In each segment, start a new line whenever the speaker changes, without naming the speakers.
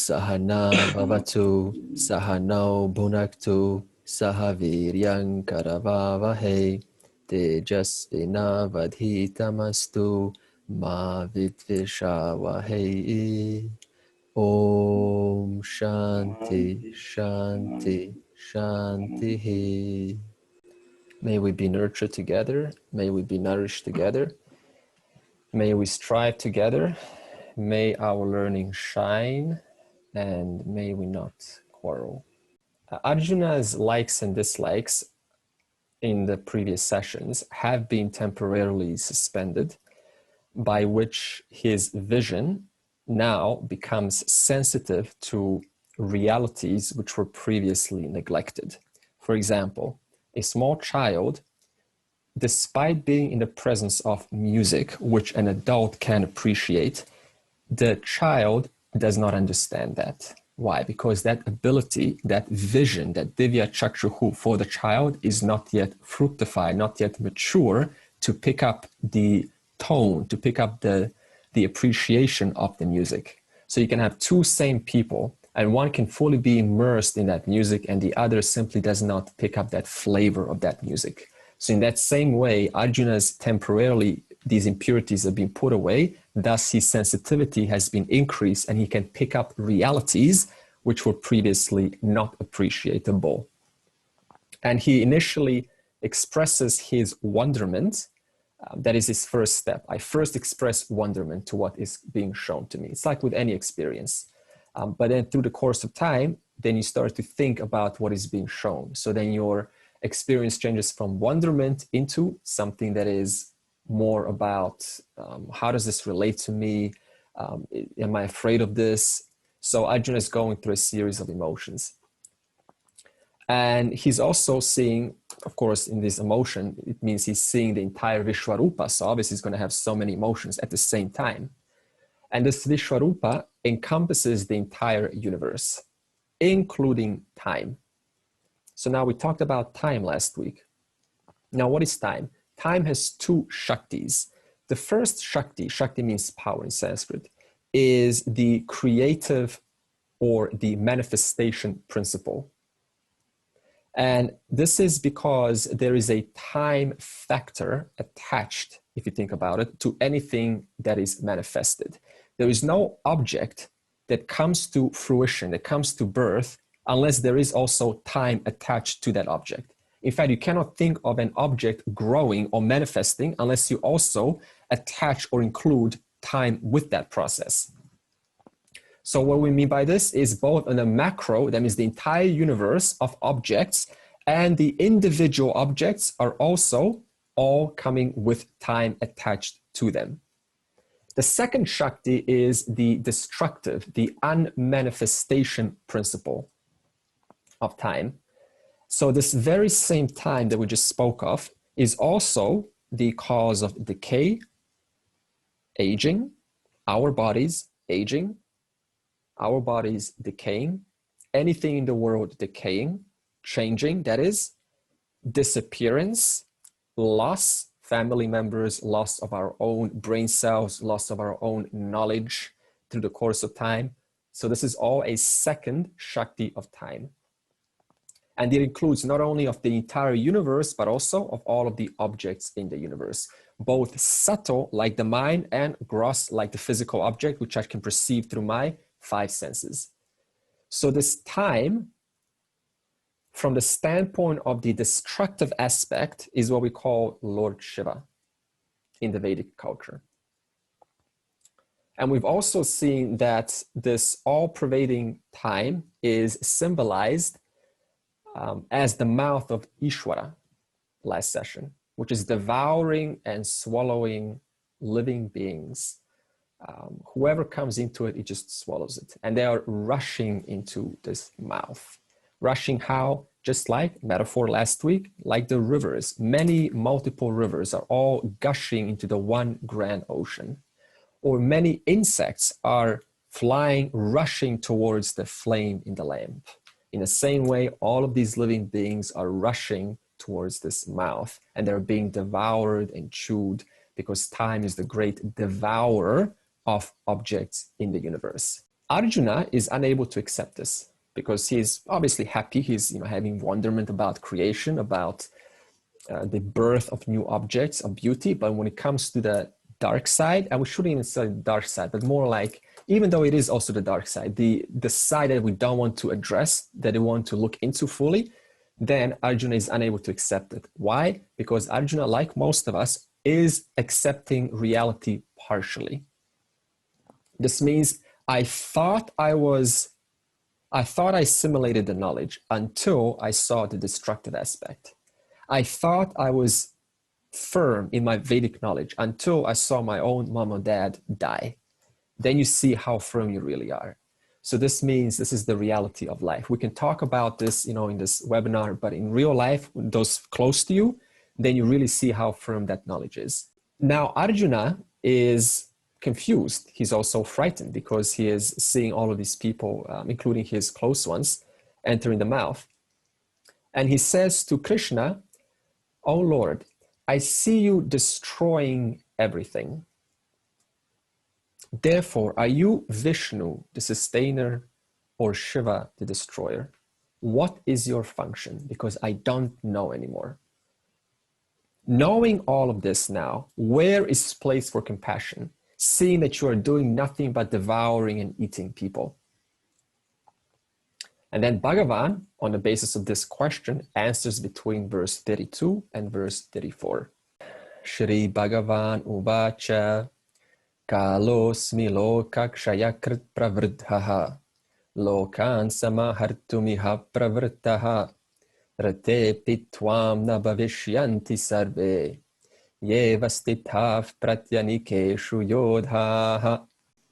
Sahana Bhavatu Sahano Bhunaktu Sahaviryang Karavavahe Tejasvina Vadhitamastu Ma Vidvishavahe. Om Shanti Shanti Shanti. May we be nurtured together. May we be nourished together. May we strive together. May our learning shine, and may we not quarrel. Arjuna's likes and dislikes in the previous sessions have been temporarily suspended, by which his vision now becomes sensitive to realities which were previously neglected. For example, a small child, despite being in the presence of music, which an adult can appreciate, the child does not understand that. Why? Because that ability, that vision, that divya chakshuhu for the child is not yet fructified, not yet mature to pick up the tone, to pick up the appreciation of the music. So you can have two same people, and one can fully be immersed in that music, and the other simply does not pick up that flavor of that music. So in that same way, Arjuna's temporarily, these impurities have been put away, thus his sensitivity has been increased, and he can pick up realities which were previously not appreciable. And he initially expresses his wonderment. That is his first step. I first express wonderment to what is being shown to me. It's like with any experience. But then through the course of time, then you start to think about what is being shown. So then your experience changes from wonderment into something that is more about how does this relate to me? Am I afraid of this? So Arjuna is going through a series of emotions. And he's also seeing, of course, in this emotion, it means he's seeing the entire Vishwarupa. So obviously he's going to have so many emotions at the same time. And this Vishwarupa encompasses the entire universe, including time. So now we talked about time last week. Now what is time? Time has two Shaktis. The first Shakti, Shakti means power in Sanskrit, is the creative or the manifestation principle. And this is because there is a time factor attached, if you think about it, to anything that is manifested. There is no object that comes to fruition, that comes to birth, unless there is also time attached to that object. In fact, you cannot think of an object growing or manifesting unless you also attach or include time with that process. So what we mean by this is both on a macro, that means the entire universe of objects, and the individual objects are also all coming with time attached to them. The second Shakti is the destructive, the unmanifestation principle of time. So this very same time that we just spoke of is also the cause of decay, aging, our bodies aging, our bodies decaying, anything in the world decaying, changing, that is, disappearance, loss, family members, loss of our own brain cells, loss of our own knowledge through the course of time. So this is all a second Shakti of time. And it includes not only of the entire universe, but also of all of the objects in the universe, both subtle like the mind and gross like the physical object, which I can perceive through my five senses. So this time, from the standpoint of the destructive aspect, is what we call Lord Shiva in the Vedic culture. And we've also seen that this all-pervading time is symbolized as the mouth of Ishvara last session, which is devouring and swallowing living beings. Whoever comes into it, it just swallows it. And they are rushing into this mouth. Rushing how? Just like metaphor last week, like the rivers. Many multiple rivers are all gushing into the one grand ocean. Or many insects are flying, rushing towards the flame in the lamp. In the same way, all of these living beings are rushing towards this mouth, and they're being devoured and chewed because time is the great devourer of objects in the universe. Arjuna is unable to accept this because he's obviously happy. He's having wonderment about creation, about the birth of new objects of beauty. But when it comes to the dark side, and we shouldn't even say dark side, but more like, even though it is also the dark side, the side that we don't want to address, that we want to look into fully, then Arjuna is unable to accept it. Why? Because Arjuna, like most of us, is accepting reality partially. This means I thought I assimilated the knowledge until I saw the destructive aspect. I thought I was firm in my Vedic knowledge until I saw my own mom or dad die. Then you see how firm you really are. So this means this is the reality of life. We can talk about this, in this webinar, but in real life, those close to you, then you really see how firm that knowledge is. Now, Arjuna is confused. He's also frightened because he is seeing all of these people, including his close ones, entering the mouth. And he says to Krishna, "Oh Lord, I see you destroying everything. Therefore, are you Vishnu, the sustainer, or Shiva, the destroyer? What is your function? Because I don't know anymore." Knowing all of this now, where is place for compassion? Seeing that you are doing nothing but devouring and eating people. And then Bhagavan, on the basis of this question, answers between verse 32 and verse 34. Shri Bhagavan Uvacha Kalosmi Lokakshayakrit Pravridhaha Lokan Samahartumiha Pravrittaha Rate Pitwam Nabhavishyanti Sarve Yevastitav Pratyanikeshu Yodhaha.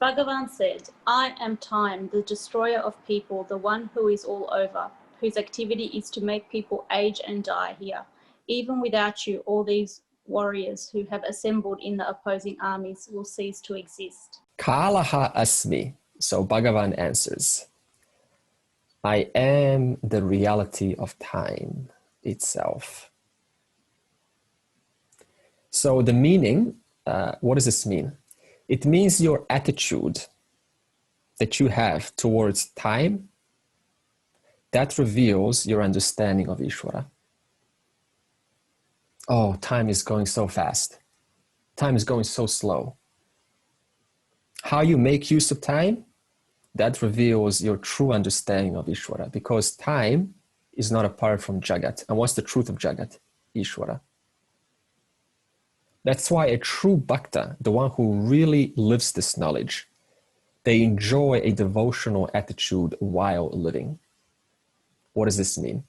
Bhagavan said, "I am time, the destroyer of people, the one who is all over, whose activity is to make people age and die here. Even without you, all these warriors who have assembled in the opposing armies will cease to exist."
Kalaha asmi. So Bhagavan answers, I am the reality of time itself. So the meaning, what does this mean? It means your attitude that you have towards time, that reveals your understanding of Ishvara. Oh, time is going so fast. Time is going so slow. How you make use of time, that reveals your true understanding of Ishvara, because time is not apart from Jagat. And what's the truth of Jagat? Ishvara. That's why a true bhakta, the one who really lives this knowledge, they enjoy a devotional attitude while living. What does this mean?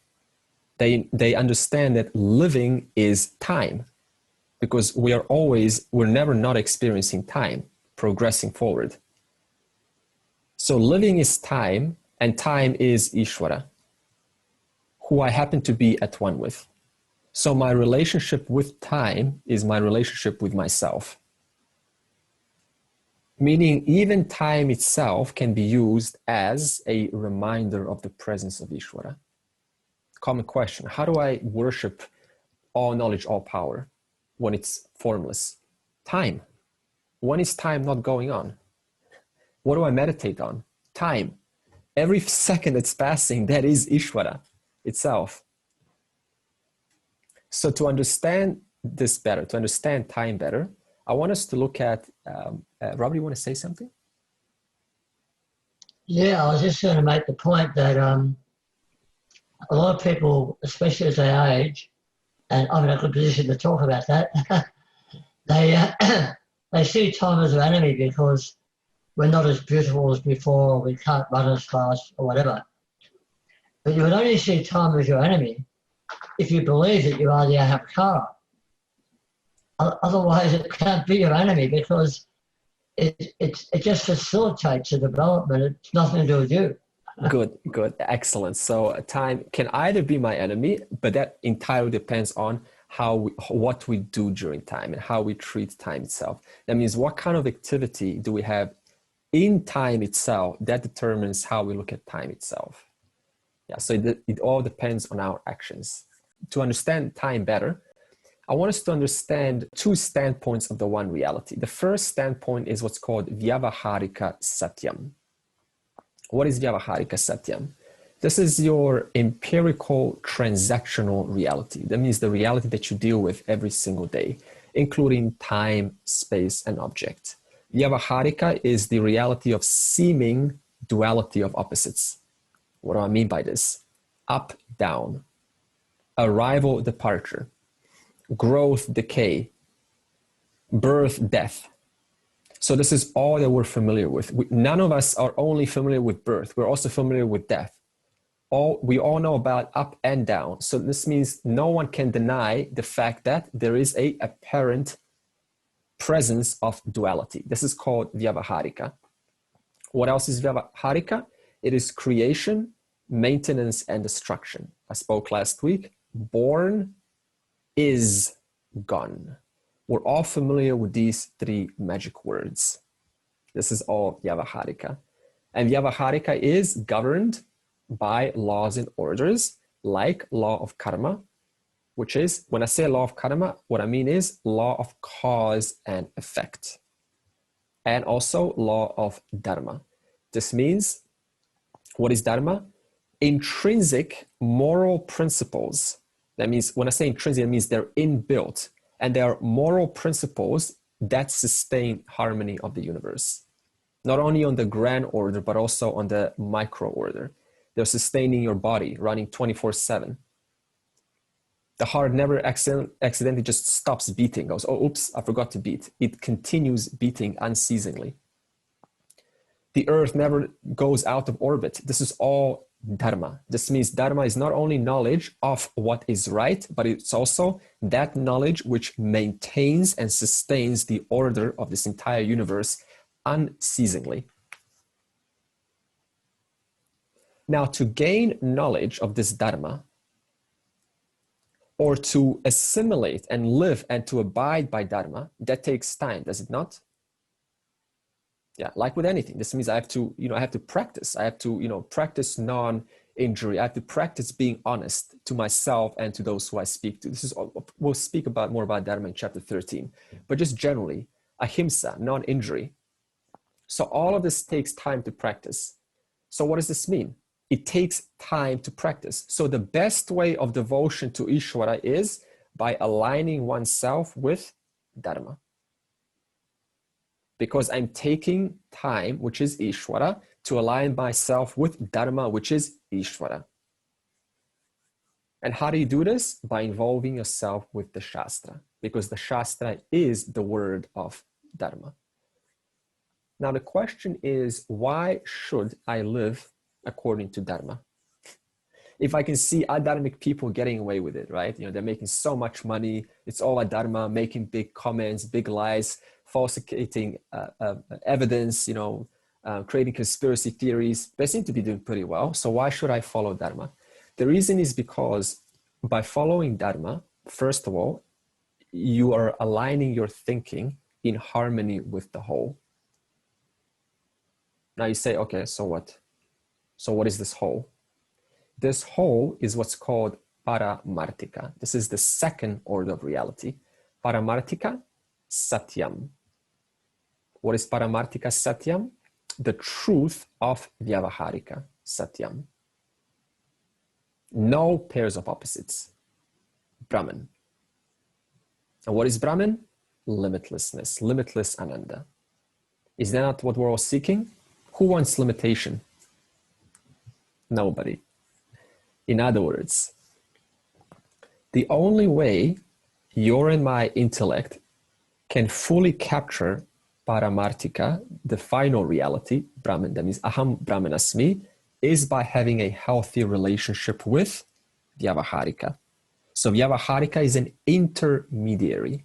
They understand that living is time, because we're never not experiencing time, progressing forward. So living is time, and time is Ishvara, who I happen to be at one with. So my relationship with time is my relationship with myself. Meaning even time itself can be used as a reminder of the presence of Ishvara. Common question, how do I worship all knowledge, all power when it's formless? Time. When is time not going on? What do I meditate on? Time. Every second that's passing, that is Ishvara itself. So to understand this better, to understand time better, I want us to look at, Robert, you want to say something?
Yeah, I was just going to make the point that a lot of people, especially as they age, and I'm in a good position to talk about that, they see time as an enemy because we're not as beautiful as before, or we can't run as fast, or whatever. But you would only see time as your enemy if you believe that you are the Ahamkara. Otherwise, it can't be your enemy because it just facilitates the development. It's nothing to do with you.
Good, excellent. So time can either be my enemy, but that entirely depends on what we do during time and how we treat time itself. That means what kind of activity do we have in time itself that determines how we look at time itself. Yeah, so it all depends on our actions. To understand time better, I want us to understand two standpoints of the one reality. The first standpoint is what's called Vyavaharika Satyam. What is Vyavaharika Satyam? This is your empirical transactional reality. That means the reality that you deal with every single day, including time, space, and object. Vyavaharika is the reality of seeming duality of opposites. What do I mean by this? Up, down, arrival, departure, growth, decay, birth, death. So this is all that we're familiar with. None of us are only familiar with birth. We're also familiar with death. We all know about up and down. So this means no one can deny the fact that there is a apparent presence of duality. This is called Vyavaharika. What else is Vyavaharika? It is creation, maintenance, and destruction. I spoke last week. Born is gone. We're all familiar with these three magic words. This is all Vyavaharika. And Vyavaharika is governed by laws and orders, like law of karma, which is, when I say law of karma, what I mean is law of cause and effect. And also law of dharma. This means, what is dharma? Intrinsic moral principles. That means, when I say intrinsic, it means they're inbuilt. And they are moral principles that sustain harmony of the universe. Not only on the grand order, but also on the micro order. They're sustaining your body, running 24/7. The heart never accidentally just stops beating, goes, oh, oops, I forgot to beat. It continues beating unceasingly. The earth never goes out of orbit. This is all dharma. This means dharma is not only knowledge of what is right, but it's also that knowledge which maintains and sustains the order of this entire universe unceasingly. Now, to gain knowledge of this dharma, or to assimilate and live and to abide by dharma, that takes time, does it not? Yeah, like with anything. This means I have to, I have to practice. I have to, practice non-injury. I have to practice being honest to myself and to those who I speak to. This is, we'll speak more about dharma in chapter 13, but just generally, ahimsa, non-injury. So all of this takes time to practice. So what does this mean? It takes time to practice. So the best way of devotion to Ishvara is by aligning oneself with dharma. Because I'm taking time, which is Ishvara, to align myself with dharma, which is Ishvara. And how do you do this? By involving yourself with the Shastra, because the Shastra is the word of dharma. Now the question is, why should I live according to dharma? If I can see adharmic people getting away with it, right? They're making so much money. It's all adharma, making big comments, big lies, falsificating evidence, creating conspiracy theories. They seem to be doing pretty well. So why should I follow dharma? The reason is because by following dharma, first of all, you are aligning your thinking in harmony with the whole. Now you say, okay, so what? So what is this whole? This whole is what's called paramartika. This is the second order of reality. Paramartika satyam. What is paramartika satyam? The truth of vyavaharika satyam. No pairs of opposites. Brahman. And what is Brahman? Limitlessness, limitless ananda. Is that not what we're all seeking? Who wants limitation? Nobody. In other words, the only way your and my intellect can fully capture paramartika, the final reality, Brahman, that means aham brahmanasmi, is by having a healthy relationship with vyavaharika. So vyavaharika is an intermediary.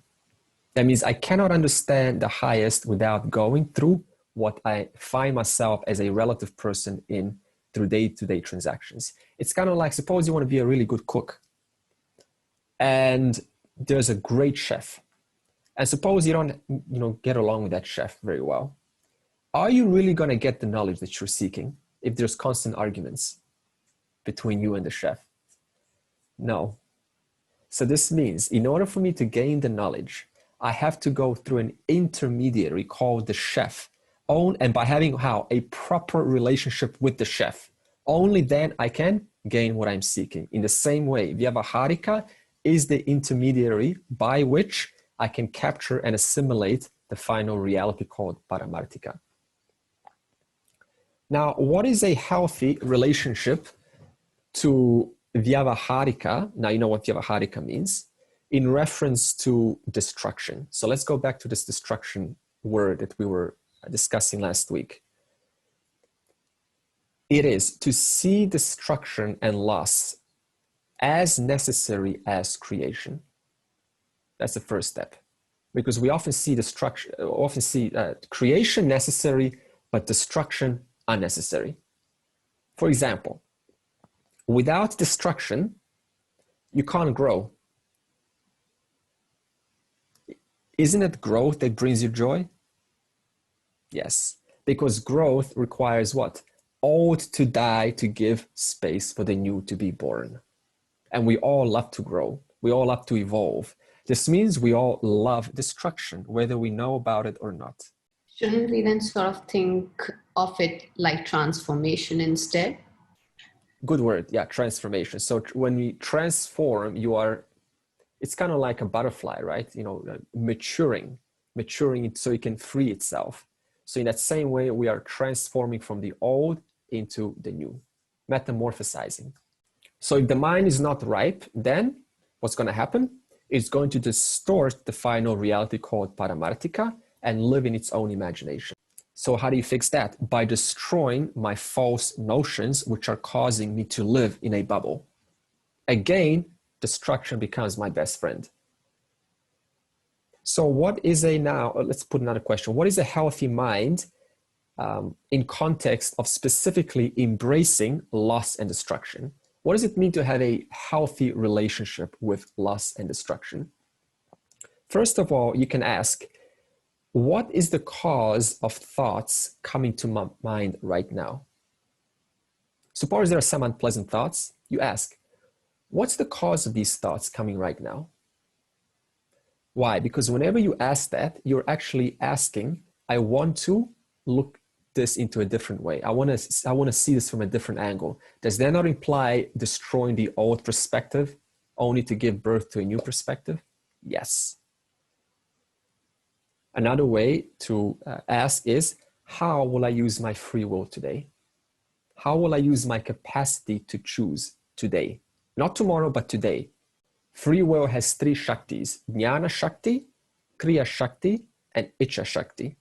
That means I cannot understand the highest without going through what I find myself as a relative person in through day-to-day transactions. It's kind of like, suppose you want to be a really good cook and there's a great chef. And suppose you don't, get along with that chef very well. Are you really going to get the knowledge that you're seeking if there's constant arguments between you and the chef? No. So this means in order for me to gain the knowledge, I have to go through an intermediary called the chef, And by having how? A proper relationship with the chef. Only then I can gain what I'm seeking. In the same way, Vyavaharika is the intermediary by which I can capture and assimilate the final reality called Paramartika. Now, what is a healthy relationship to Vyavaharika? Now you know what Vyavaharika means, in reference to destruction. So let's go back to this destruction word that we were discussing last week. It is to see destruction and loss as necessary as creation. That's the first step, because we often see destruction, creation necessary, but destruction unnecessary. For example, without destruction, you can't grow. Isn't it growth that brings you joy? Yes, because growth requires what? Old to die to give space for the new to be born. And we all love to grow. We all love to evolve. This means we all love destruction, whether we know about it or not.
Shouldn't we then sort of think of it like transformation instead?
Good word, yeah, transformation. So when we transform, it's kind of like a butterfly, right? Maturing it so it can free itself. So in that same way, we are transforming from the old into the new, metamorphosizing. So if the mind is not ripe, then what's going to happen? It's going to distort the final reality called Paramartika and live in its own imagination. So how do you fix that? By destroying my false notions, which are causing me to live in a bubble. Again, destruction becomes my best friend. So let's put another question. What is a healthy mind in context of specifically embracing loss and destruction? What does it mean to have a healthy relationship with loss and destruction? First of all, you can ask, what is the cause of thoughts coming to my mind right now? Suppose there are some unpleasant thoughts. You ask, what's the cause of these thoughts coming right now? Why? Because whenever you ask that, you're actually asking, I want to look this into a different way. I want to see this from a different angle. Does that not imply destroying the old perspective only to give birth to a new perspective? Yes. Another way to ask is, how will I use my free will today? How will I use my capacity to choose today? Not tomorrow, but today. Free will has three Shaktis: Jnana Shakti, Kriya Shakti, and Icha Shakti.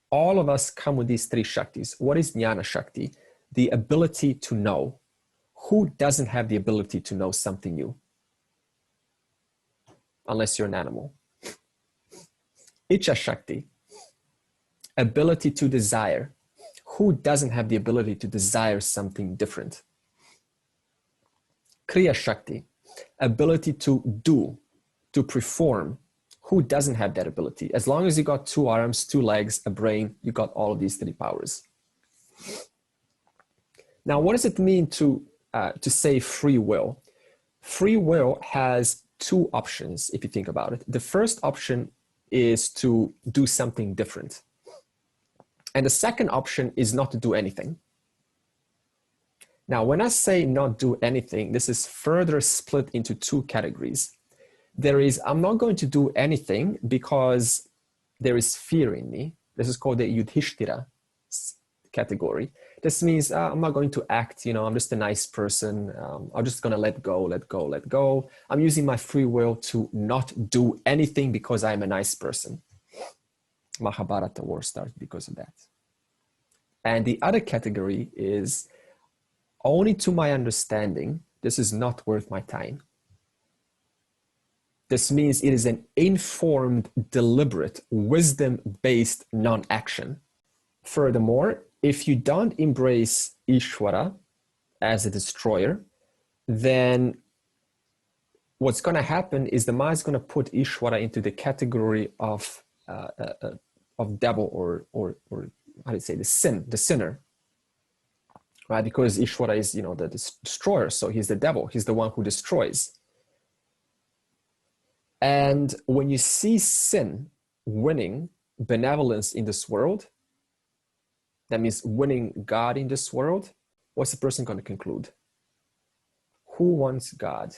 All of us come with these three Shaktis. What is Jnana Shakti? The ability to know. Who doesn't have the ability to know something new? Unless you're an animal. Icha Shakti, ability to desire. Who doesn't have the ability to desire something different? Kriya Shakti, ability to do, to perform. Who doesn't have that ability? As long as you got 2 arms, 2 legs, a brain, you got all of these 3 powers. Now, what does it mean to say free will? Free will has 2 options, if you think about it. The first option is to do something different. And the second option is not to do anything. Now, when I say not do anything, this is further split into 2 categories. There is, I'm not going to do anything because there is fear in me. This is called the Yudhishthira category. This means I'm not going to act, I'm just a nice person. I'm just going to let go. I'm using my free will to not do anything because I'm a nice person. Mahabharata war starts because of that. And the other category is, only to my understanding, this is not worth my time. This means it is an informed, deliberate, wisdom-based non-action. Furthermore, if you don't embrace Ishvara as a destroyer, then what's going to happen is the mind is going to put Ishvara into the category of devil or how do you say, the sinner, right? Because Ishvara is, the destroyer, so he's the devil. He's the one who destroys. And when you see sin winning benevolence in this world, that means winning God in this world, what's the person going to conclude? Who wants God?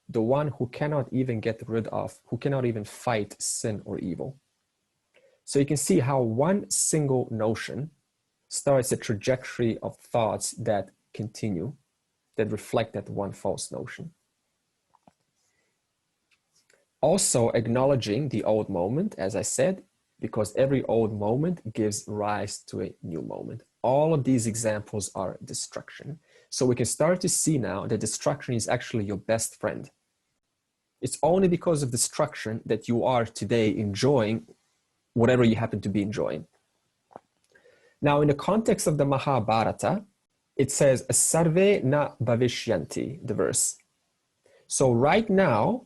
The one who cannot even get rid of, who cannot even fight sin or evil. So you can see how one single notion starts a trajectory of thoughts that continue, that reflect that one false notion. Also acknowledging the old moment, as I said, because every old moment gives rise to a new moment. All of these examples are destruction. So we can start to see now that destruction is actually your best friend. It's only because of destruction that you are today enjoying whatever you happen to be enjoying. Now, in the context of the Mahabharata, it says, Sarve na bhavishyanti, the verse. So right now,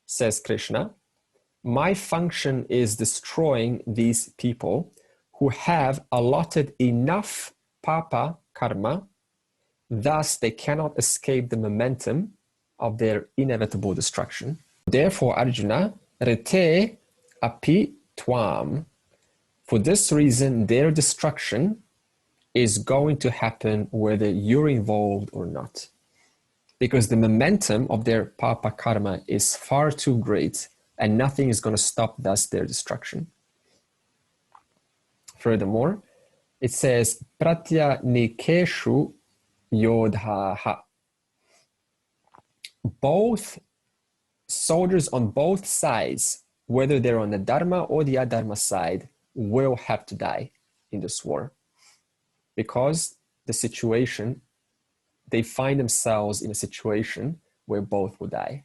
says Krishna, my function is destroying these people who have allotted enough papa karma, thus they cannot escape the momentum of their inevitable destruction. Therefore, Arjuna, rete api tvam. For this reason, their destruction is going to happen whether you're involved or not. Because the momentum of their papa karma is far too great and nothing is going to stop thus their destruction. Furthermore, it says, Pratya nikeshu yodhaha. Both soldiers on both sides, whether they're on the Dharma or the Adharma side, will have to die in this war. Because the situation, they find themselves in a situation where both will die.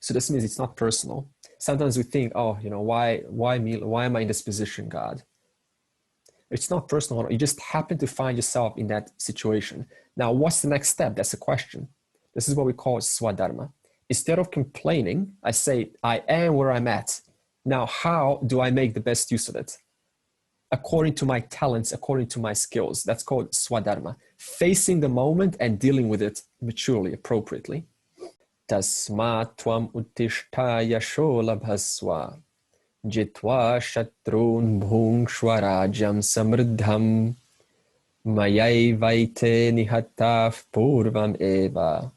So this means it's not personal. Sometimes we think, oh, why me? Why am I in this position, God? It's not personal. You just happen to find yourself in that situation. Now, what's the next step? That's the question. This is what we call Swadharma. Instead of complaining, I say, I am where I'm at. Now, how do I make the best use of it? According to my talents, according to my skills. That's called Swadharma. Facing the moment and dealing with it maturely, appropriately. Tasmat tvam uttishta yasho labhasva jitva shatrun bhungshwarajam samriddham mayai vaite nihataf purvam eva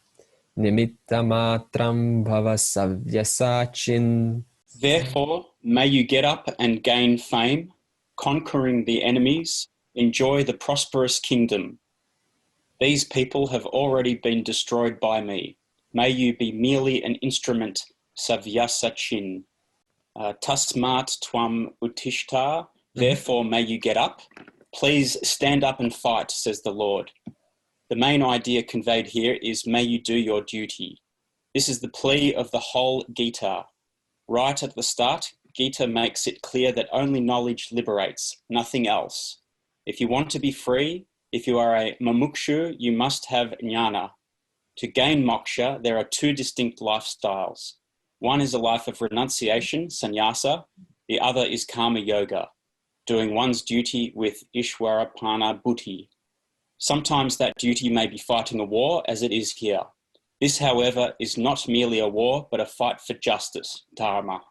nimitta matram bhavasavyasachin.
Therefore, may you get up and gain fame, conquering the enemies, enjoy the prosperous kingdom. These people have already been destroyed by me. May you be merely an instrument, savyasachin. Tasmat tvam uttishta, therefore may you get up. Please stand up and fight, says the Lord. The main idea conveyed here is may you do your duty. This is the plea of the whole Gita. Right at the start, Gita makes it clear that only knowledge liberates, nothing else. If you want to be free, if you are a mumukshu, you must have jnana. To gain moksha, there are two distinct lifestyles. One is a life of renunciation, sannyasa. The other is karma yoga, doing one's duty with ishwarapana buddhi. Sometimes that duty may be fighting a war, as it is here. This, however, is not merely a war, but a fight for justice, dharma.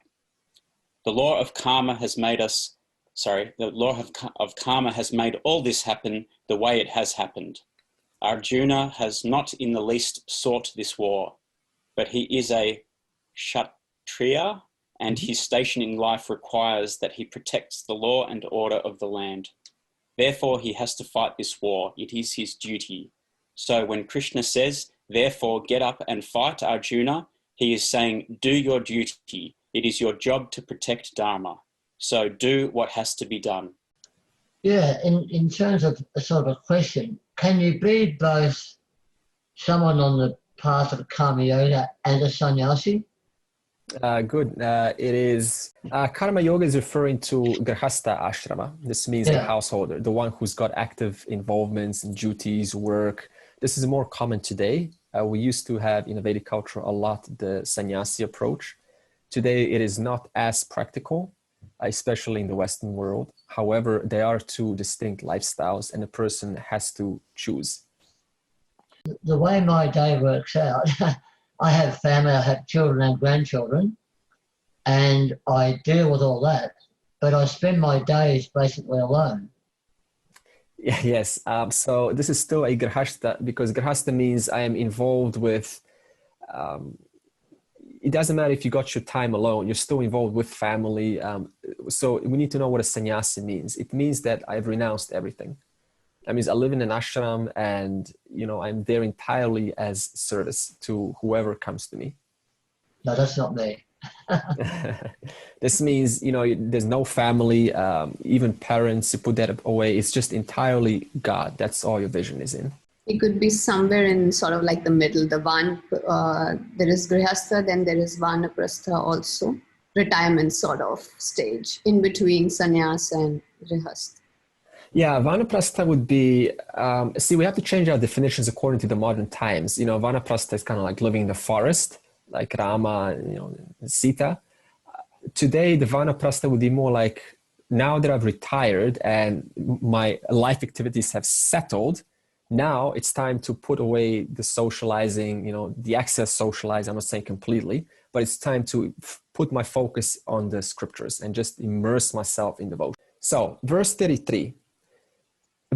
The law of karma has made karma has made all this happen the way it has happened. Arjuna has not in the least sought this war, but he is a kshatriya, and his station in life requires that he protects the law and order of the land. Therefore, he has to fight this war. It is his duty. So when Krishna says, therefore, get up and fight, Arjuna, he is saying, do your duty. It is your job to protect Dharma. So do what has to be done.
Yeah, in terms of a sort of a question, can you be both someone on the path of Karma Yoga and a sannyasi?
Good. It is Karma Yoga is referring to Grihastha Ashrama. This means the householder, the one who's got active involvements in duties, work. This is more common today. We used to have in Vedic culture a lot the sannyasi approach. Today it is not as practical, especially in the Western world. However, there are two distinct lifestyles and a person has to choose.
The way my day works out, I have family, I have children and grandchildren, and I deal with all that. but I spend my days basically alone.
Yeah, yes. So this is still a grihastha, because grihastha means I am involved with, it doesn't matter if you got your time alone, you're still involved with family. So we need to know what a sannyasi means. It means that I've renounced everything. That means I live in an ashram and, you know, I'm there entirely as service to whoever comes to me.
No, that's not me.
This means, you know, there's no family, even parents, you put that away. It's just entirely God. That's all your vision is in.
It could be somewhere in sort of like the middle. There is grihastha, then there is vanaprastha also. Retirement sort of stage in between sannyasa and grihastha.
Yeah, vanaprastha would be, see, we have to change our definitions according to the modern times. You know, vanaprastha is kind of like living in the forest, like Rama, you know, Sita. Today, the vanaprastha would be more like, now that I've retired and my life activities have settled, now it's time to put away the socializing, you know, the excess socializing. I'm not saying completely, but it's time to put my focus on the scriptures and just immerse myself in devotion. So, verse 33.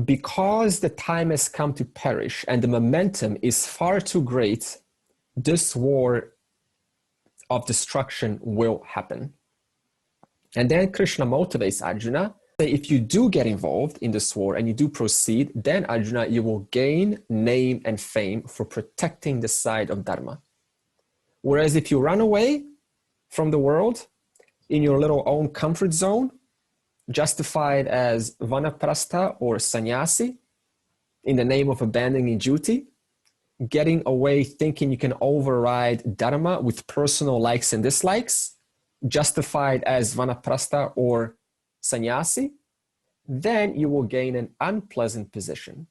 Because the time has come to perish and the momentum is far too great, this war of destruction will happen. And then Krishna motivates Arjuna. If you do get involved in this war and you do proceed, then Arjuna, you will gain name and fame for protecting the side of Dharma. Whereas if you run away from the world in your little own comfort zone, justified as vanaprastha or sannyasi, in the name of abandoning duty, getting away thinking you can override Dharma with personal likes and dislikes, justified as vanaprastha or sannyasi, then you will gain an unpleasant position,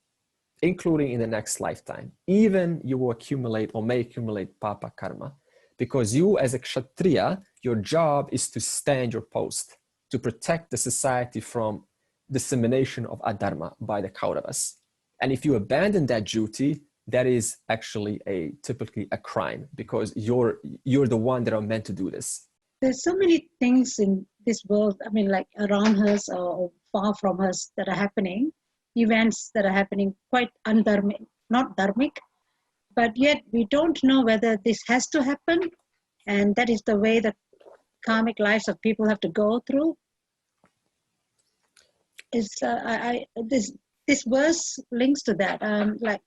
including in the next lifetime. Even you will accumulate or may accumulate papa karma, because you as a kshatriya, your job is to stand your post, to protect the society from dissemination of adharma by the Kauravas. And if you abandon that duty, that is actually typically a crime, because you're the one that are meant to do this.
There's so many things in this world, I mean, like around us or far from us that are happening, events that are happening quite undharmic, not dharmic, but yet we don't know whether this has to happen, and that is the way the karmic lives of people have to go through. This verse links to that. Like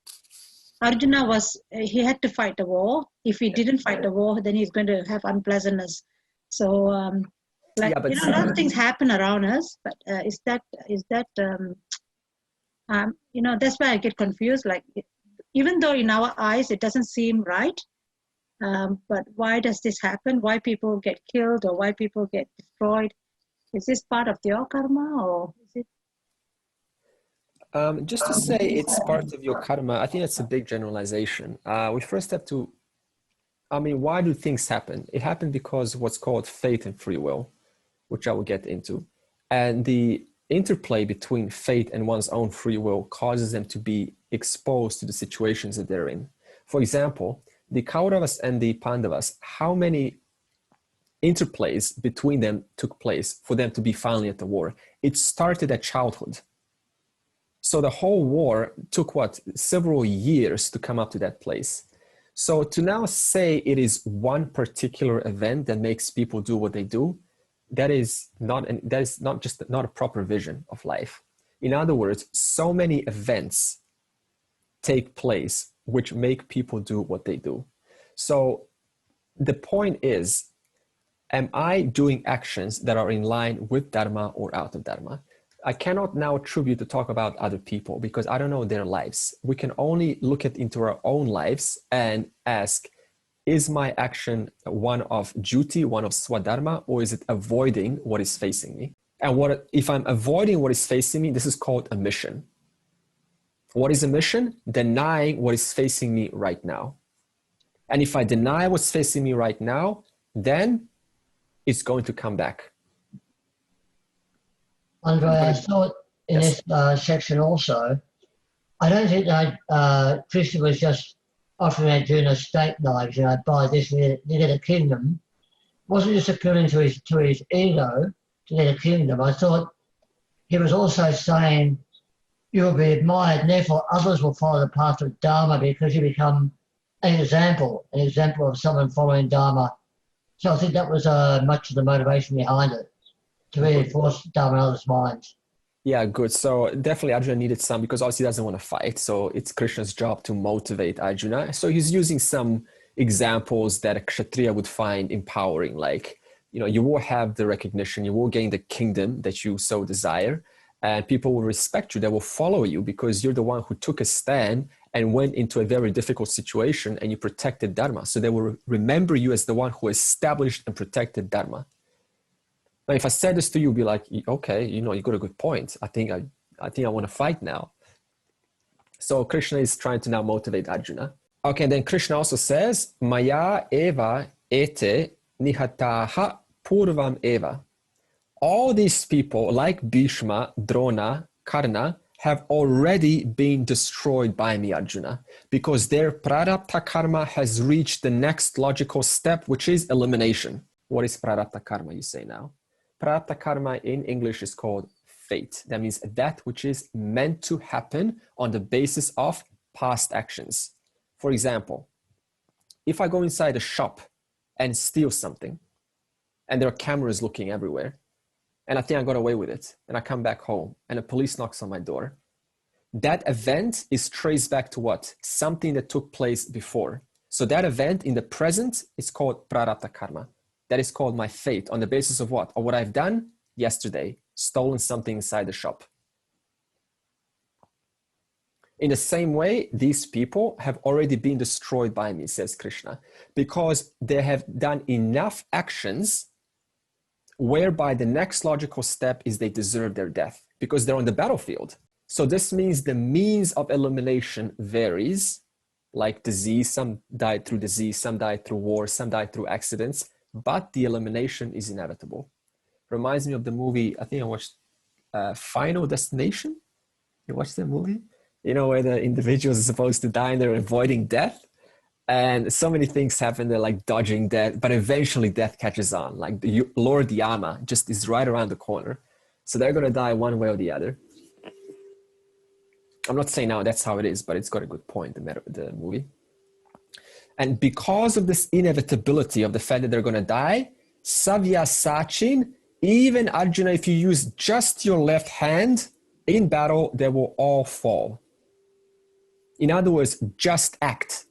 Arjuna he had to fight a war. If he didn't fight the war, then he's going to have unpleasantness. So, a lot of things happen around us, but that's why I get confused. Like, even though in our eyes it doesn't seem right, but why does this happen? Why people get killed or why people get destroyed? Is this part of your karma, or is it?
Just to say it's part of your karma, I think that's a big generalization. We first have to, why do things happen? It happened because what's called faith and free will, which I will get into. And the interplay between faith and one's own free will causes them to be exposed to the situations that they're in. For example, the Kauravas and the Pandavas, how many interplays between them took place for them to be finally at the war? It started at childhood. So the whole war took several years to come up to that place. So to now say it is one particular event that makes people do what they do, that is not a proper vision of life. In other words, so many events take place which make people do what they do. So the point is, am I doing actions that are in line with Dharma or out of Dharma? I cannot now attribute to talk about other people because I don't know their lives. We can only look into our own lives and ask, is my action one of duty, one of Swadharma, or is it avoiding what is facing me? And if I'm avoiding what is facing me, this is called a mission. What is a mission? Denying what is facing me right now. And if I deny what's facing me right now, then it's going to come back.
Andre, I thought in this section also, I don't think that Krishna was just offering Arjuna state knowledge, by this you get a kingdom. Wasn't just appealing to his ego, to get a kingdom. I thought he was also saying you will be admired, and therefore others will follow the path of Dharma because you become an example of someone following Dharma. So I think that was much of the motivation behind it, to reinforce Dharma in others' minds.
Yeah, good. So definitely Arjuna needed some, because obviously he doesn't want to fight. So it's Krishna's job to motivate Arjuna. So he's using some examples that a Kshatriya would find empowering, like, you will have the recognition, you will gain the kingdom that you so desire, and people will respect you, they will follow you because you're the one who took a stand and went into a very difficult situation and you protected Dharma. So they will remember you as the one who established and protected Dharma. Now, if I said this to you, you'd be like, okay, you got a good point. I think I want to fight now. So Krishna is trying to now motivate Arjuna. Okay, and then Krishna also says, Maya eva ete nihataha purvam eva. All these people, like Bhishma, Drona, Karna, have already been destroyed by me, Arjuna, because their prarabdha karma has reached the next logical step, which is elimination. What is prarabdha karma, you say now? Prarabdha karma in English is called fate. That means that which is meant to happen on the basis of past actions. For example, if I go inside a shop and steal something, and there are cameras looking everywhere, and I think I got away with it, and I come back home, and the police knocks on my door, that event is traced back to what? Something that took place before. So that event in the present is called prarabdha karma. That is called my fate, on the basis of what? Of what I've done yesterday, stolen something inside the shop. In the same way, these people have already been destroyed by me, says Krishna, because they have done enough actions whereby the next logical step is they deserve their death because they're on the battlefield. So this means the means of elimination varies, like disease. Some died through disease, some died through war, some died through accidents, but the elimination is inevitable. Reminds me of the movie, I think I watched Final Destination. You watched that movie? Where the individuals are supposed to die and they're avoiding death. And so many things happen, they're like dodging death, but eventually death catches on. Like the Lord Yama just is right around the corner. So they're going to die one way or the other. I'm not saying now that's how it is, but it's got a good point, the movie. And because of this inevitability of the fact that they're going to die, Savya Sachin, even Arjuna, if you use just your left hand in battle, they will all fall. In other words, just act.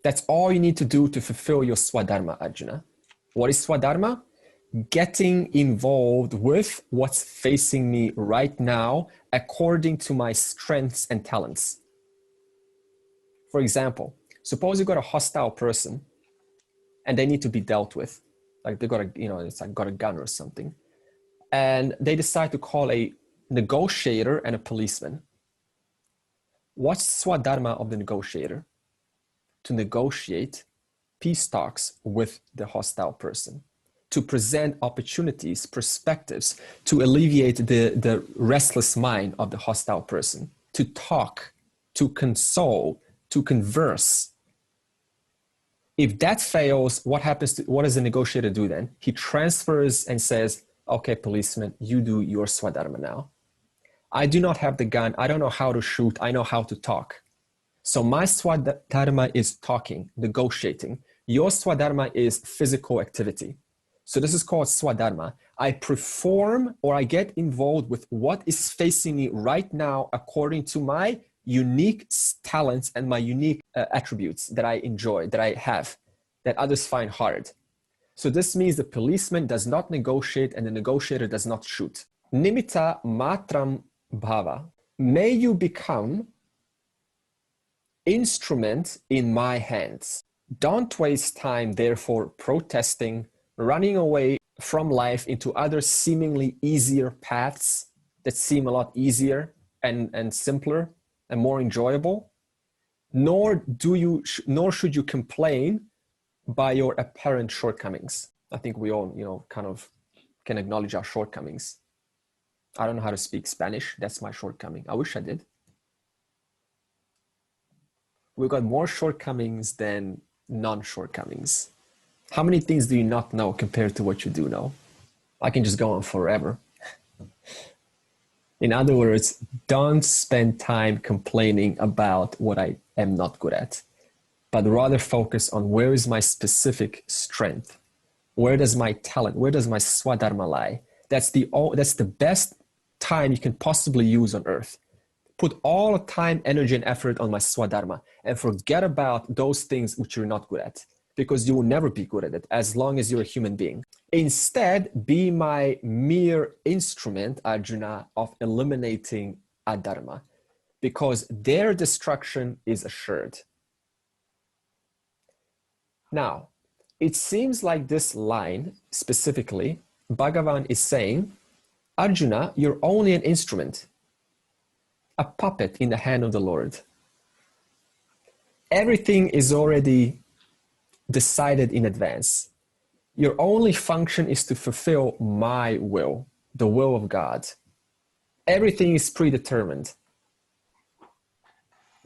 That's all you need to do to fulfill your Swadharma, Arjuna. What is Swadharma? Getting involved with what's facing me right now according to my strengths and talents. For example, suppose you got a hostile person and they need to be dealt with. Like they got got a gun or something. And they decide to call a negotiator and a policeman. What's Swadharma of the negotiator? To negotiate peace talks with the hostile person, to present opportunities, perspectives, to alleviate the restless mind of the hostile person, to talk, to console, to converse. If that fails, what does the negotiator do then? He transfers and says, okay, policeman, you do your Swadharma now. I do not have the gun. I don't know how to shoot. I know how to talk. So my Swadharma is talking, negotiating. Your Swadharma is physical activity. So this is called Swadharma. I perform or I get involved with what is facing me right now according to my unique talents and my unique attributes that I enjoy, that I have, that others find hard. So this means the policeman does not negotiate and the negotiator does not shoot. Nimitta matram bhava. May you become instrument in my hands. Don't waste time, therefore, protesting, running away from life into other seemingly easier paths that seem a lot easier and simpler and more enjoyable. Nor should you complain by your apparent shortcomings. I think we all, kind of can acknowledge our shortcomings. I don't know how to speak Spanish. That's my shortcoming. I wish I did. We've got more shortcomings than non-shortcomings. How many things do you not know compared to what you do know? I can just go on forever. In other words, don't spend time complaining about what I am not good at, but rather focus on where is my specific strength? Where does my talent, where does my Swadharma lie? That's the best time you can possibly use on earth. Put all the time, energy, and effort on my Swadharma and forget about those things which you're not good at, because you will never be good at it as long as you're a human being. Instead, be my mere instrument, Arjuna, of eliminating adharma, because their destruction is assured. Now, it seems like this line specifically, Bhagavan is saying, Arjuna, you're only an instrument, a puppet in the hand of the Lord. Everything is already decided in advance. Your only function is to fulfill my will, the will of God. Everything is predetermined.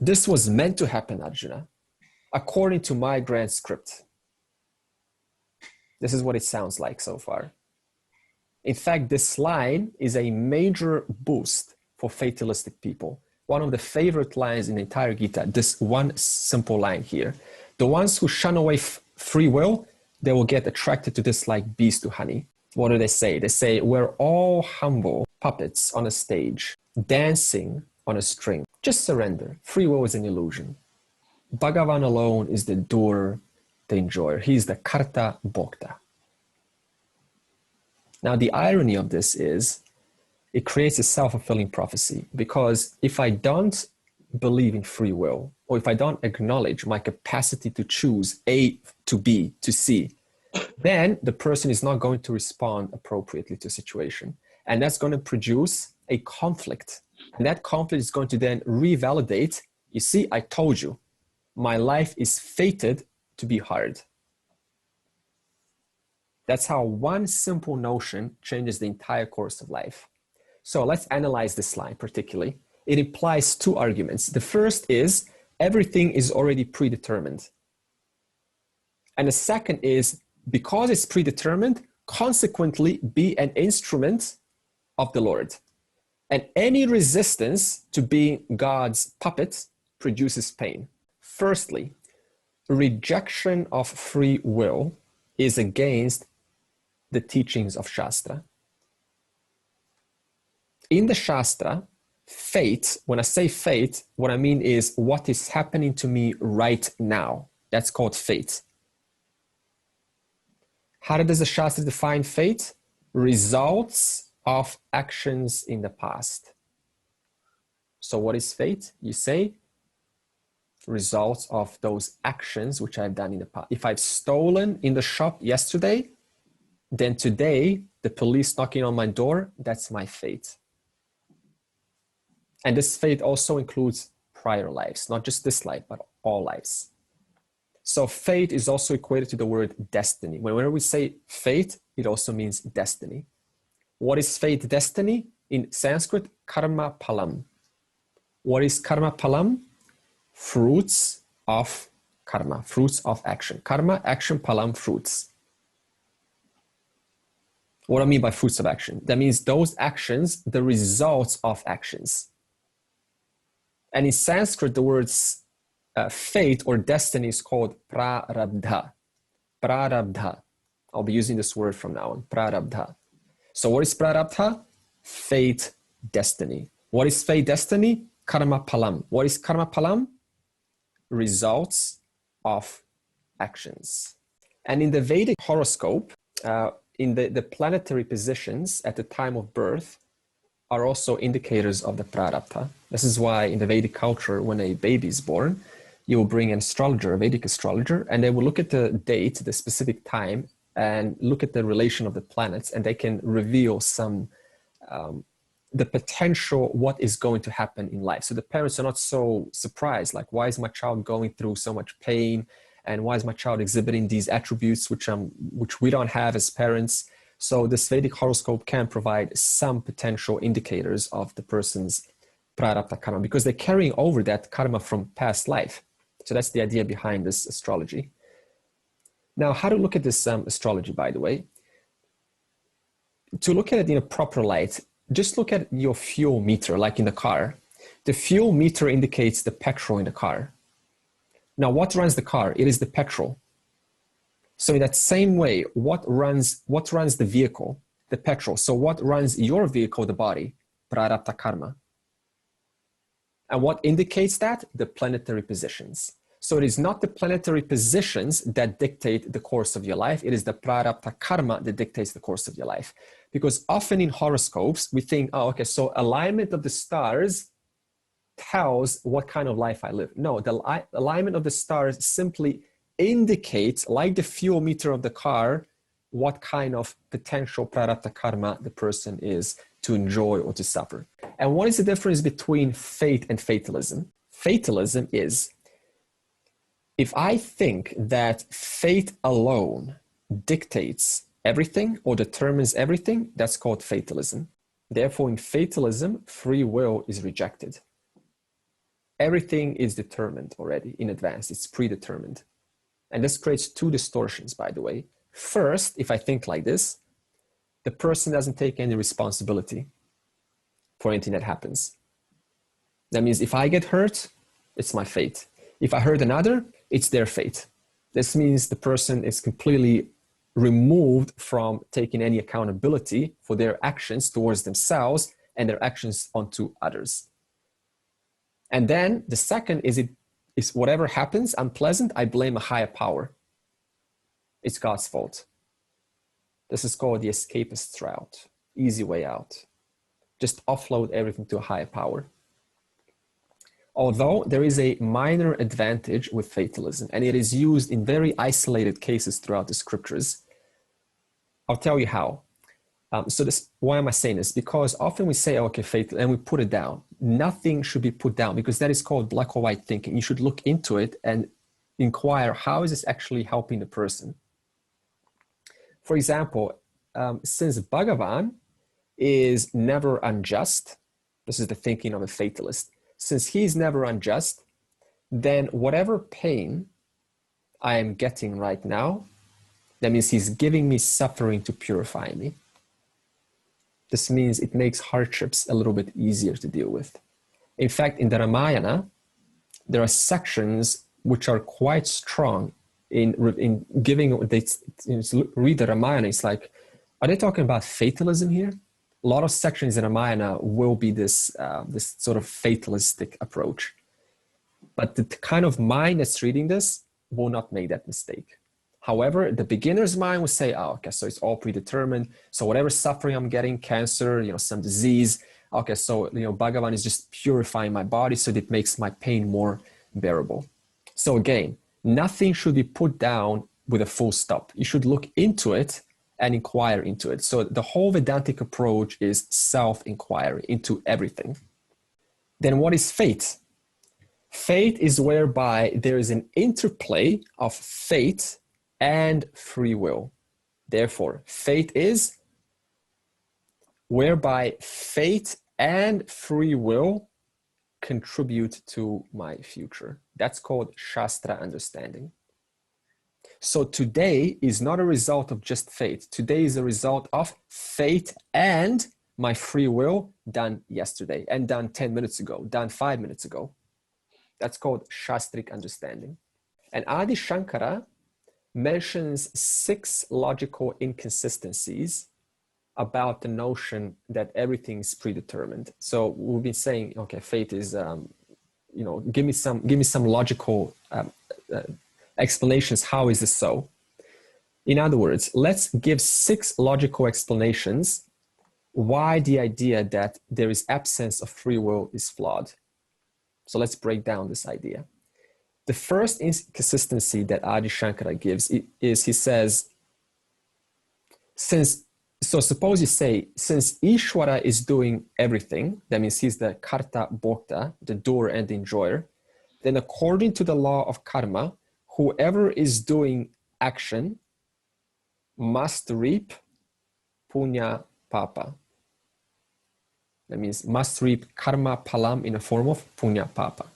This was meant to happen, Arjuna, according to my grand script. This is what it sounds like so far. In fact, this line is a major boost for fatalistic people. One of the favorite lines in the entire Gita, this one simple line here. The ones who shun away free will, they will get attracted to this like bees to honey. What do they say? They say, we're all humble puppets on a stage, dancing on a string. Just surrender. Free will is an illusion. Bhagavan alone is the doer, the enjoyer. He is the karta bhokta. Now, the irony of this is it creates a self-fulfilling prophecy, because if I don't believe in free will, or if I don't acknowledge my capacity to choose A to B to C, then the person is not going to respond appropriately to a situation. And that's going to produce a conflict. And that conflict is going to then revalidate, you see, I told you, my life is fated to be hard. That's how one simple notion changes the entire course of life. So let's analyze this line particularly. It implies two arguments. The first is everything is already predetermined. And the second is, because it's predetermined, consequently be an instrument of the Lord. And any resistance to being God's puppet produces pain. Firstly, rejection of free will is against the teachings of Shastra. In the Shastra, fate, when I say fate, what I mean is what is happening to me right now. That's called fate. How does the Shastra define fate? Results of actions in the past. So what is fate? You say results of those actions which I've done in the past. If I've stolen in the shop yesterday, then today the police knocking on my door, that's my fate. And this fate also includes prior lives, not just this life, but all lives. So fate is also equated to the word destiny. Whenever we say fate, it also means destiny. What is fate, destiny? In Sanskrit, karma palam. What is karma palam? Fruits of karma, fruits of action. Karma, action, palam, fruits. What do I mean by fruits of action? That means those actions, the results of actions. And in Sanskrit, the words fate or destiny is called prarabdha. Prarabdha. I'll be using this word from now on, prarabdha. So what is prarabdha? Fate, destiny. What is fate, destiny? Karma palam. What is karma palam? Results of actions. And in the Vedic horoscope, in the planetary positions at the time of birth are also indicators of the prarabdha. This is why in the Vedic culture, when a baby is born, you will bring an astrologer, a Vedic astrologer, and they will look at the date, the specific time, and look at the relation of the planets, and they can reveal some, the potential what is going to happen in life. So the parents are not so surprised, like, why is my child going through so much pain? And why is my child exhibiting these attributes which we don't have as parents? So this Vedic horoscope can provide some potential indicators of the person's prarabdha karma, because they're carrying over that karma from past life. So that's the idea behind this astrology. Now, how to look at this astrology, by the way? to look at it in a proper light, just look at your fuel meter, like in the car. The fuel meter indicates the petrol in the car. Now, what runs the car? It is the petrol. So in that same way, what runs the vehicle? The petrol. So what runs your vehicle, the body? Prarabdha karma. And what indicates that? The planetary positions. So it is not the planetary positions that dictate the course of your life. It is the prarabdha karma that dictates the course of your life. Because often in horoscopes, we think, oh, okay, so alignment of the stars tells what kind of life I live. No, the alignment of the stars simply indicates, like the fuel meter of the car, what kind of potential prarabdha karma the person is to enjoy or to suffer. And what is the difference between faith and fatalism? Fatalism is, if I think that fate alone dictates everything or determines everything, that's called fatalism. Therefore, in fatalism, free will is rejected. Everything is determined already in advance. It's predetermined. And this creates two distortions, by the way. First, if I think like this, the person doesn't take any responsibility for anything that happens. That means if I get hurt, it's my fate. If I hurt another, it's their fate. This means the person is completely removed from taking any accountability for their actions towards themselves and their actions onto others. And then the second is whatever happens unpleasant, I blame a higher power. It's God's fault. This is called the escapist route, easy way out. Just offload everything to a higher power. Although there is a minor advantage with fatalism, and it is used in very isolated cases throughout the scriptures. I'll tell you how. Why am I saying this? Because often we say, okay, fate, and we put it down. Nothing should be put down because that is called black or white thinking. You should look into it and inquire, how is this actually helping the person? For example, since Bhagavan is never unjust, this is the thinking of a fatalist, since he's never unjust, then whatever pain I am getting right now, that means he's giving me suffering to purify me. This means it makes hardships a little bit easier to deal with. In fact, in the Ramayana, there are sections which are quite strong in giving, read the Ramayana, it's like, are they talking about fatalism here? A lot of sections in Ramayana will be this sort of fatalistic approach. But the kind of mind that's reading this will not make that mistake. However, the beginner's mind will say, oh, okay, so it's all predetermined. So whatever suffering I'm getting, cancer, some disease, okay, so, Bhagavan is just purifying my body so that it makes my pain more bearable. So again, nothing should be put down with a full stop. You should look into it and inquire into it. So the whole Vedantic approach is self-inquiry into everything. Then what is fate? Fate is whereby there is an interplay of fate and free will. Therefore, fate is whereby fate and free will contribute to my future. That's called Shastra understanding. So today is not a result of just fate. Today is a result of fate and my free will done yesterday and done 10 minutes ago, done 5 minutes ago. That's called Shastric understanding. And Adi Shankara mentions 6 logical inconsistencies about the notion that everything is predetermined. So we've been saying, okay, fate is, give me some logical explanations. How is this so? In other words, let's give 6 logical explanations why the idea that there is absence of free will is flawed. So let's break down this idea. The first inconsistency that Adi Shankara gives is he says, suppose you say, since Ishvara is doing everything, that means he's the karta bhokta, the doer and the enjoyer, then according to the law of karma, whoever is doing action must reap punya papa. That means must reap karma palam in the form of punya papa.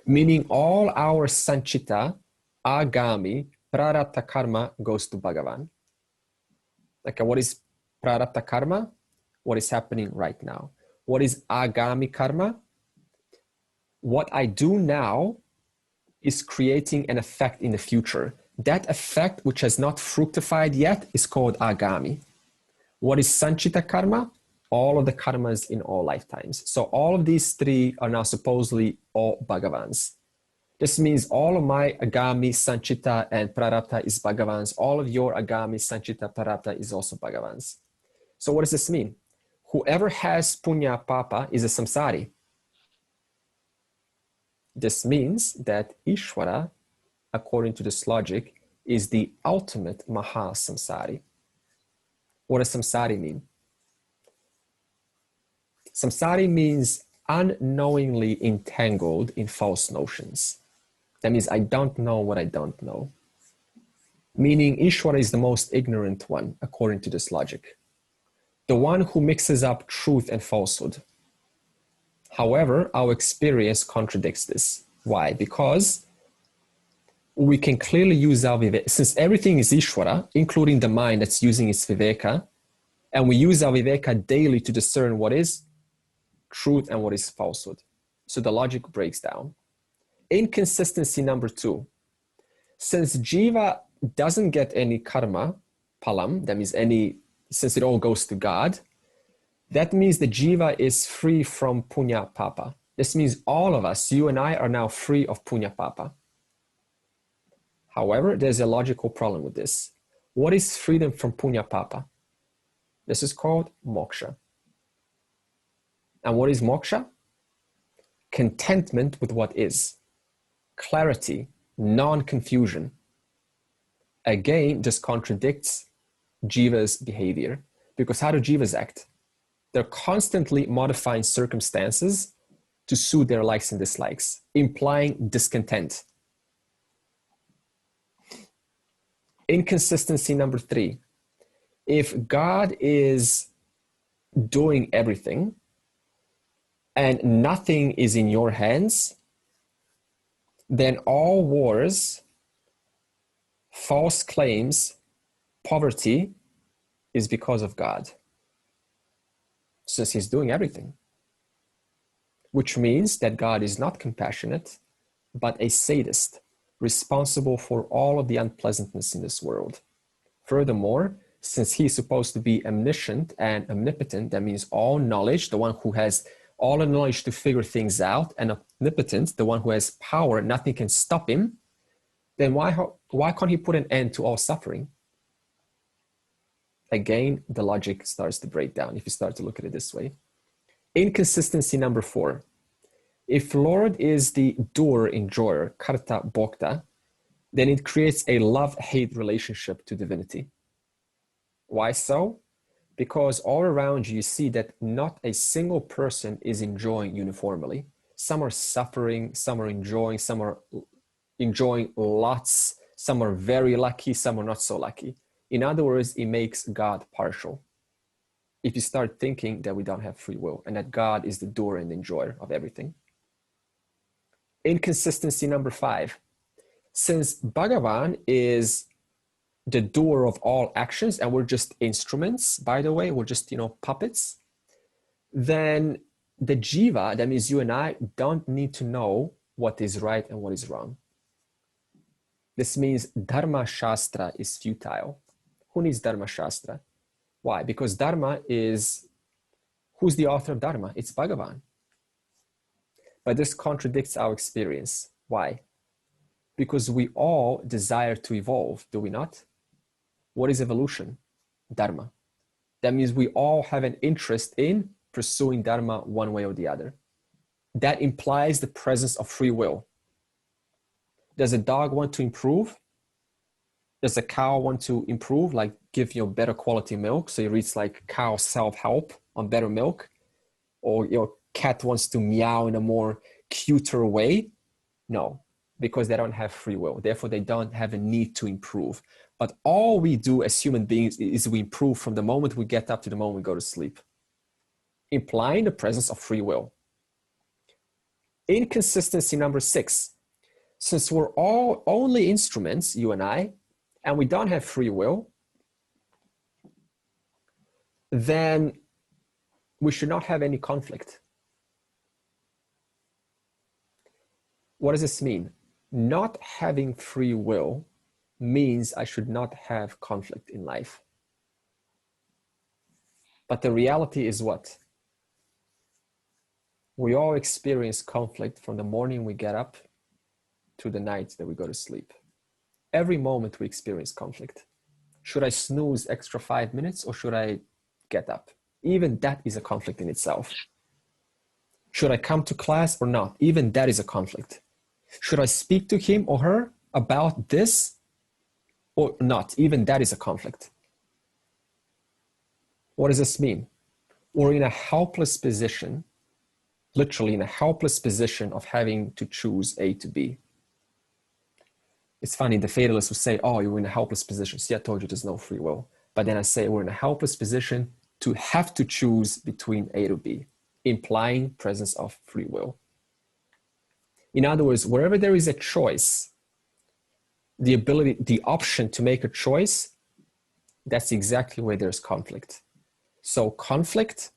Meaning all our sanchita, agami, prarabdha karma goes to Bhagavan. Like what is prarabdha karma? What is happening right now. What is agami karma? What I do now is creating an effect in the future. That effect, which has not fructified yet, is called agami. What is sanchita karma? All of the karmas in all lifetimes. So all of these three are now supposedly all Bhagavans. This means all of my agami, sanchita, and prarabdha is Bhagavans. All of your agami, sanchita, prarabdha is also Bhagavans. So what does this mean? Whoever has punya papa is a samsari. This means that Ishvara, according to this logic, is the ultimate maha samsari. What does samsari mean? Samsari means unknowingly entangled in false notions. That means I don't know what I don't know. Meaning Ishvara is the most ignorant one, according to this logic. The one who mixes up truth and falsehood. However, our experience contradicts this. Why? Because we can clearly use our viveka. Since everything is Ishvara, including the mind that's using its viveka, and we use our viveka daily to discern what is truth and what is falsehood. So the logic breaks down. Inconsistency number 2. Since jiva doesn't get any karma, palam, that means since it all goes to God, that means the jiva is free from punya papa. This means all of us, you and I, are now free of punya papa. However, there's a logical problem with this. What is freedom from punya papa? This is called moksha. And what is moksha? Contentment with what is. Clarity, non-confusion. Again, this contradicts jiva's behavior. Because how do jivas act? They're constantly modifying circumstances to suit their likes and dislikes, implying discontent. Inconsistency number 3. If God is doing everything and nothing is in your hands, then all wars, false claims, poverty is because of God, since he's doing everything. Which means that God is not compassionate, but a sadist, responsible for all of the unpleasantness in this world. Furthermore, since he's supposed to be omniscient and omnipotent, that means all knowledge, the one who has all the knowledge to figure things out, and omnipotent, the one who has power, nothing can stop him, then why can't he put an end to all suffering? Again, the logic starts to break down if you start to look at it this way. Inconsistency number 4. If Lord is the doer, enjoyer, karta, bhokta, then it creates a love-hate relationship to divinity. Why so? Because all around you see that not a single person is enjoying uniformly. Some are suffering, some are enjoying lots, some are very lucky, some are not so lucky. In other words, it makes God partial. If you start thinking that we don't have free will and that God is the doer and enjoyer of everything. Inconsistency number 5. Since Bhagavan is the doer of all actions and we're just instruments, by the way, we're just, puppets, then the jiva, that means you and I, don't need to know what is right and what is wrong. This means Dharma Shastra is futile. Who needs Dharma Shastra? Why? Because Dharma is, who's the author of Dharma? It's Bhagavan. But this contradicts our experience. Why? Because we all desire to evolve, do we not? What is evolution? Dharma. That means we all have an interest in pursuing Dharma one way or the other. That implies the presence of free will. Does a dog want to improve? Does a cow want to improve, like give you better quality milk? So it reads like cow self-help on better milk. Or your cat wants to meow in a more cuter way? No, because they don't have free will. Therefore, they don't have a need to improve. But all we do as human beings is we improve from the moment we get up to the moment we go to sleep, implying the presence of free will. Inconsistency number 6. Since we're all only instruments, you and I, and we don't have free will, then we should not have any conflict. What does this mean? Not having free will means I should not have conflict in life. But the reality is what? We all experience conflict from the morning we get up to the night that we go to sleep. Every moment we experience conflict. Should I snooze extra 5 minutes or should I get up? Even that is a conflict in itself. Should I come to class or not? Even that is a conflict. Should I speak to him or her about this or not? Even that is a conflict. What does this mean? We're in a helpless position, literally in a helpless position of having to choose A to B. It's funny, the fatalists will say, oh, you're in a helpless position. See, I told you there's no free will. But then I say we're in a helpless position to have to choose between A to B, implying presence of free will. In other words, wherever there is a choice, the ability, the option to make a choice, that's exactly where there's conflict. So conflict,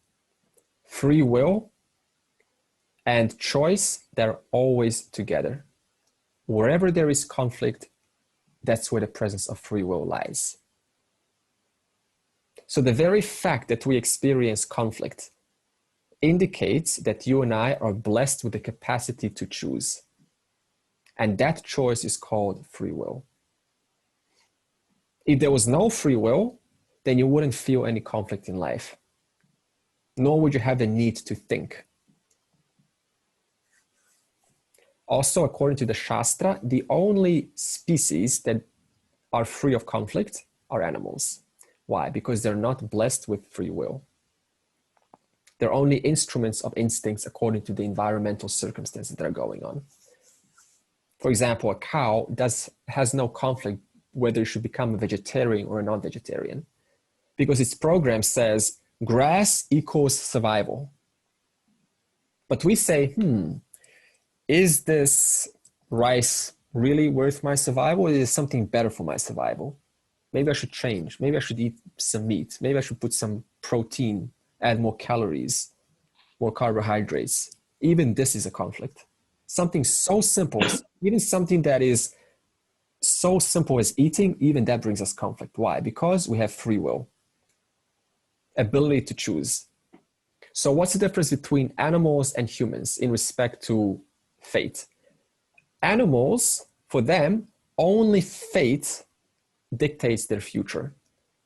free will, and choice, they're always together. Wherever there is conflict, that's where the presence of free will lies. So the very fact that we experience conflict indicates that you and I are blessed with the capacity to choose. And that choice is called free will. If there was no free will, then you wouldn't feel any conflict in life, nor would you have the need to think. Also, according to the Shastra, the only species that are free of conflict are animals. Why? Because they're not blessed with free will. They're only instruments of instincts according to the environmental circumstances that are going on. For example, a cow has no conflict whether it should become a vegetarian or a non-vegetarian, because its program says grass equals survival. But we say, is this rice really worth my survival? Or is it something better for my survival? Maybe I should change. Maybe I should eat some meat. Maybe I should put some protein, add more calories, more carbohydrates. Even this is a conflict. Something so simple, even something that is so simple as eating, even that brings us conflict. Why? Because we have free will, ability to choose. So what's the difference between animals and humans in respect to fate? Animals, for them, only fate dictates their future.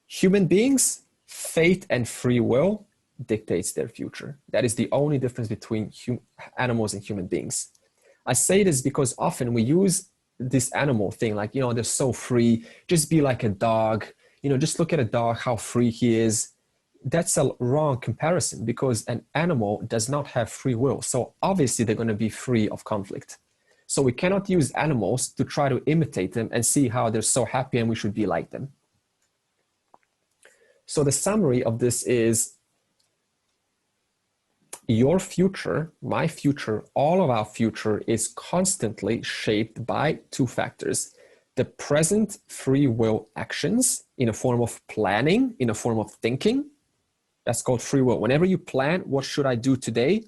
Human beings, fate and free will dictates their future. That is the only difference between animals and human beings. I say this because often we use this animal thing, like, they're so free, just be like a dog, just look at a dog, how free he is. That's a wrong comparison, because an animal does not have free will. So obviously they're going to be free of conflict. So we cannot use animals to try to imitate them and see how they're so happy and we should be like them. So the summary of this is, your future, my future, all of our future is constantly shaped by two factors: the present free will actions in a form of planning, in a form of thinking. That's called free will. Whenever you plan, what should I do today?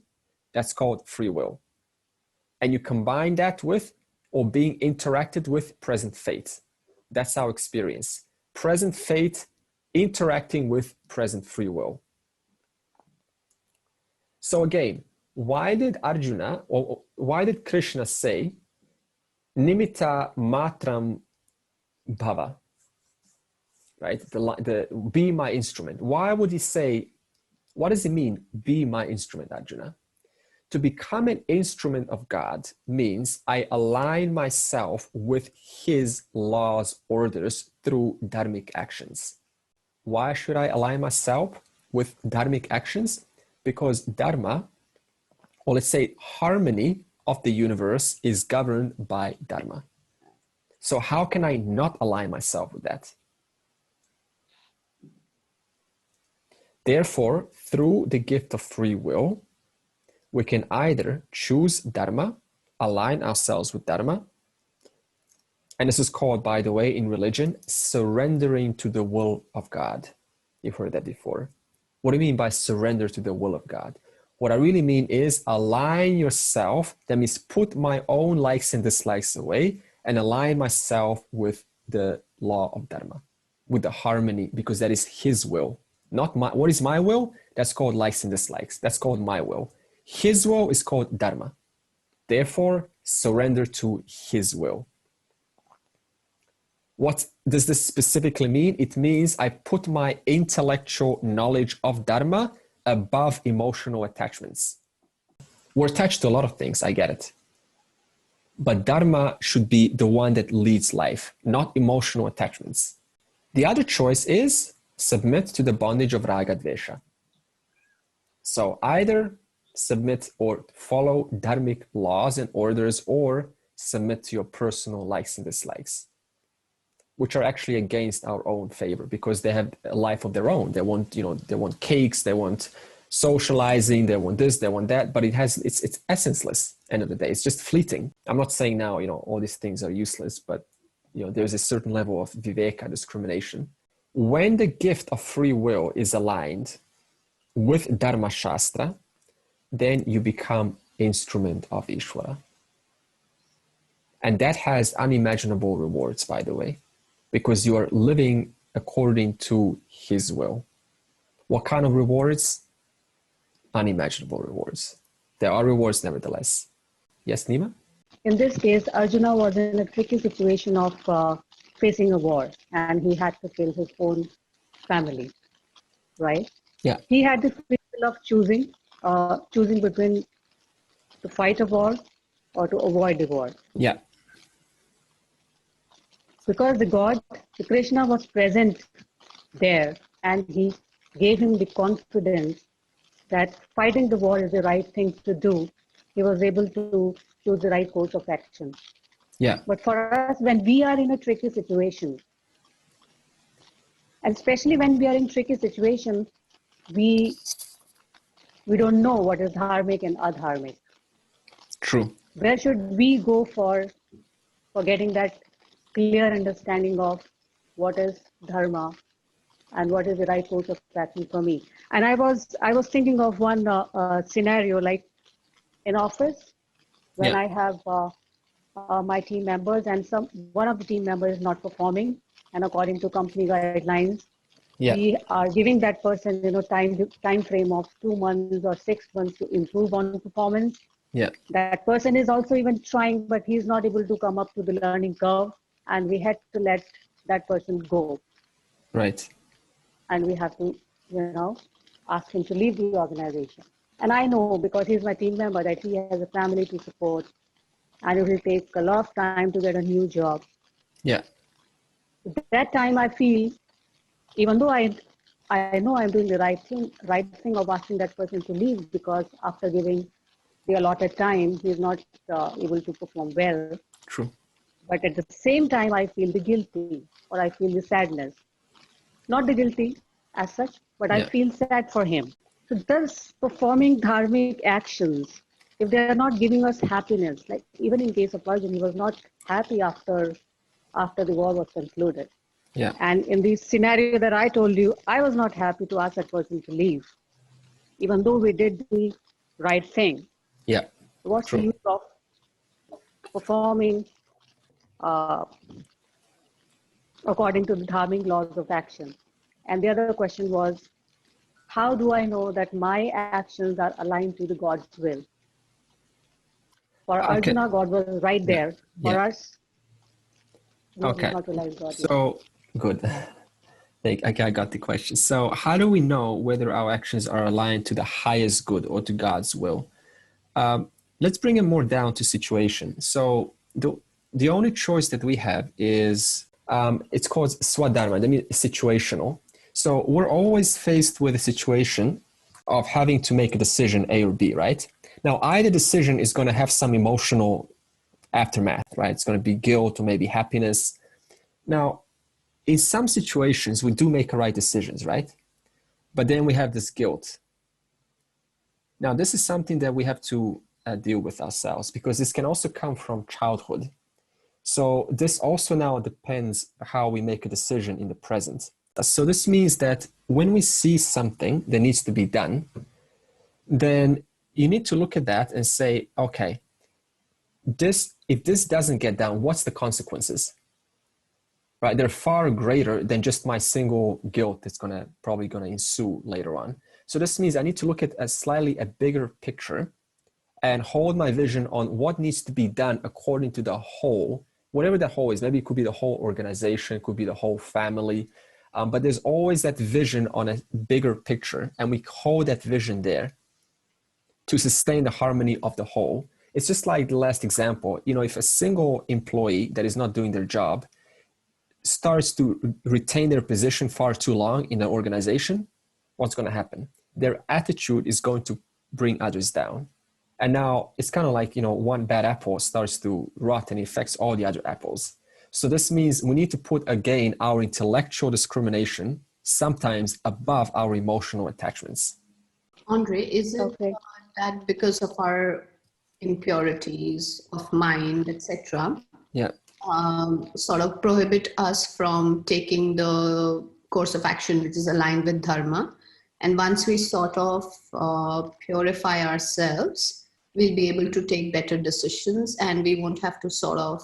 That's called free will. And you combine that with, or being interacted with, present fate. That's our experience. Present fate interacting with present free will. So again, why did Arjuna, or why did Krishna say, nimitta matram bhava, right? The be my instrument. Why would he say, what does it mean, be my instrument, Arjuna? To become an instrument of God means I align myself with his laws, orders through dharmic actions. Why should I align myself with dharmic actions? Because dharma, or let's say harmony of the universe, is governed by dharma. So how can I not align myself with that? Therefore, through the gift of free will, we can either choose dharma, align ourselves with dharma, and this is called, by the way, in religion, surrendering to the will of God. You've heard that before. What do you mean by surrender to the will of God? What I really mean is align yourself. That means put my own likes and dislikes away and align myself with the law of Dharma, with the harmony, because that is his will. Not my, what is my will? That's called likes and dislikes. That's called my will. His will is called Dharma. Therefore, surrender to his will. What does this specifically mean? It means I put my intellectual knowledge of Dharma above emotional attachments. We're attached to a lot of things, I get it. But Dharma should be the one that leads life, not emotional attachments. The other choice is submit to the bondage of Raga Dvesha. So either submit or follow dharmic laws and orders, or submit to your personal likes and dislikes, which are actually against our own favor because they have a life of their own. They want, they want cakes, they want socializing, they want this, they want that, but it's essenceless. End of the day, it's just fleeting. I'm not saying now, all these things are useless, but there's a certain level of viveka, discrimination. When the gift of free will is aligned with Dharma Shastra, then you become instrument of Ishvara. And that has unimaginable rewards, by the way, because you are living according to his will. What kind of rewards? Unimaginable rewards. There are rewards nevertheless. Yes, Nima?
In this case, Arjuna was in a tricky situation of facing a war, and he had to kill his own family, right?
Yeah.
He had the free will of choosing between to fight a war or to avoid the war.
Yeah.
Because the Krishna was present there, and he gave him the confidence that fighting the war is the right thing to do, he was able to choose the right course of action.
Yeah.
But for us, when we are in a tricky situation, and especially when we are in tricky situations, we don't know what is dharmic and adharmic.
True.
Where should we go for getting that clear understanding of what is dharma and what is the right course of action for me? And I was thinking of one scenario, like in office, when I have my team members and one of the team members is not performing, and according to company guidelines, we are giving that person time frame of 2 months or 6 months to improve on performance.
Yeah.
That person is also even trying, but he's not able to come up to the learning curve, and we had to let that person go.
Right.
And we have to ask him to leave the organization. And I know, because he's my team member, that he has a family to support, and it will take a lot of time to get a new job.
Yeah.
At that time, I feel, even though I know I'm doing the right thing of asking that person to leave, because after giving the allotted time, he's not able to perform well.
True.
But at the same time, I feel the guilty, or I feel the sadness. Not the guilty as such, but I feel sad for him. So thus, performing dharmic actions, if they are not giving us happiness, like even in case of Arjuna, he was not happy after the war was concluded.
Yeah.
And in the scenario that I told you, I was not happy to ask that person to leave, even though we did the right thing.
Yeah.
What's
True.
the use of performing according to the dharmic laws of action? And the other question was, how do I know that my actions are aligned to the God's will? For Arjuna, God was right there. For us, we did not realize God.
So, good. I got the question. So how do we know whether our actions are aligned to the highest good or to God's will? Let's bring it more down to situation. So the only choice that we have is, it's called Swadharma, that means situational. So we're always faced with a situation of having to make a decision, A or B, right? Now, either decision is going to have some emotional aftermath, right? It's going to be guilt or maybe happiness. Now, in some situations, we do make the right decisions, right? But then we have this guilt. Now, this is something that we have to deal with ourselves, because this can also come from childhood. So this also now depends how we make a decision in the present. So this means that when we see something that needs to be done, then you need to look at that and say, okay, if this doesn't get done, what's the consequences? Right? They're far greater than just my single guilt that's probably gonna ensue later on. So this means I need to look at a bigger picture and hold my vision on what needs to be done according to the whole, whatever the whole is. Maybe it could be the whole organization, it could be the whole family, but there's always that vision on a bigger picture, and we hold that vision there to sustain the harmony of the whole. It's just like the last example, if a single employee that is not doing their job starts to retain their position far too long in an organization, what's going to happen? Their attitude is going to bring others down. And now it's kind of like, one bad apple starts to rot and affects all the other apples. So this means we need to put, again, our intellectual discrimination sometimes above our emotional attachments.
Andre, is it that because of our impurities of mind, etc.,
yeah,
sort of prohibit us from taking the course of action which is aligned with Dharma? And once we sort of purify ourselves, we'll be able to take better decisions, and we won't have to sort of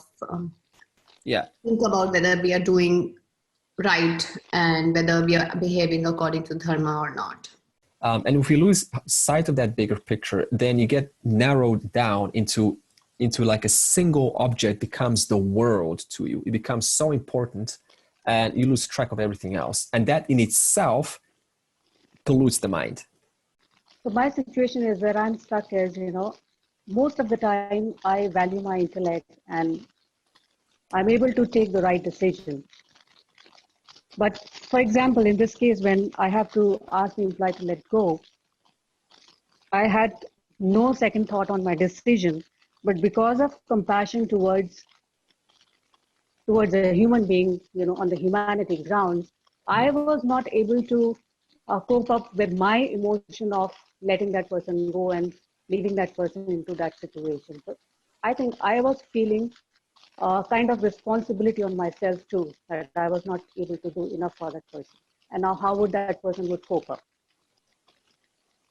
think about whether we are doing right and whether we are behaving according to Dharma or not.
And if we lose sight of that bigger picture, then you get narrowed down into like a single object becomes the world to you. It becomes so important, and you lose track of everything else. And that in itself pollutes the mind.
So my situation is where I'm stuck is, most of the time I value my intellect and I'm able to take the right decision. But for example, in this case, when I have to ask the employee to let go, I had no second thought on my decision, but because of compassion towards a human being, on the humanity grounds, I was not able to cope up with my emotion of letting that person go and leaving that person into that situation. So I think I was feeling kind of responsibility on myself too, that I was not able to do enough for that person. And now how would that person would cope up?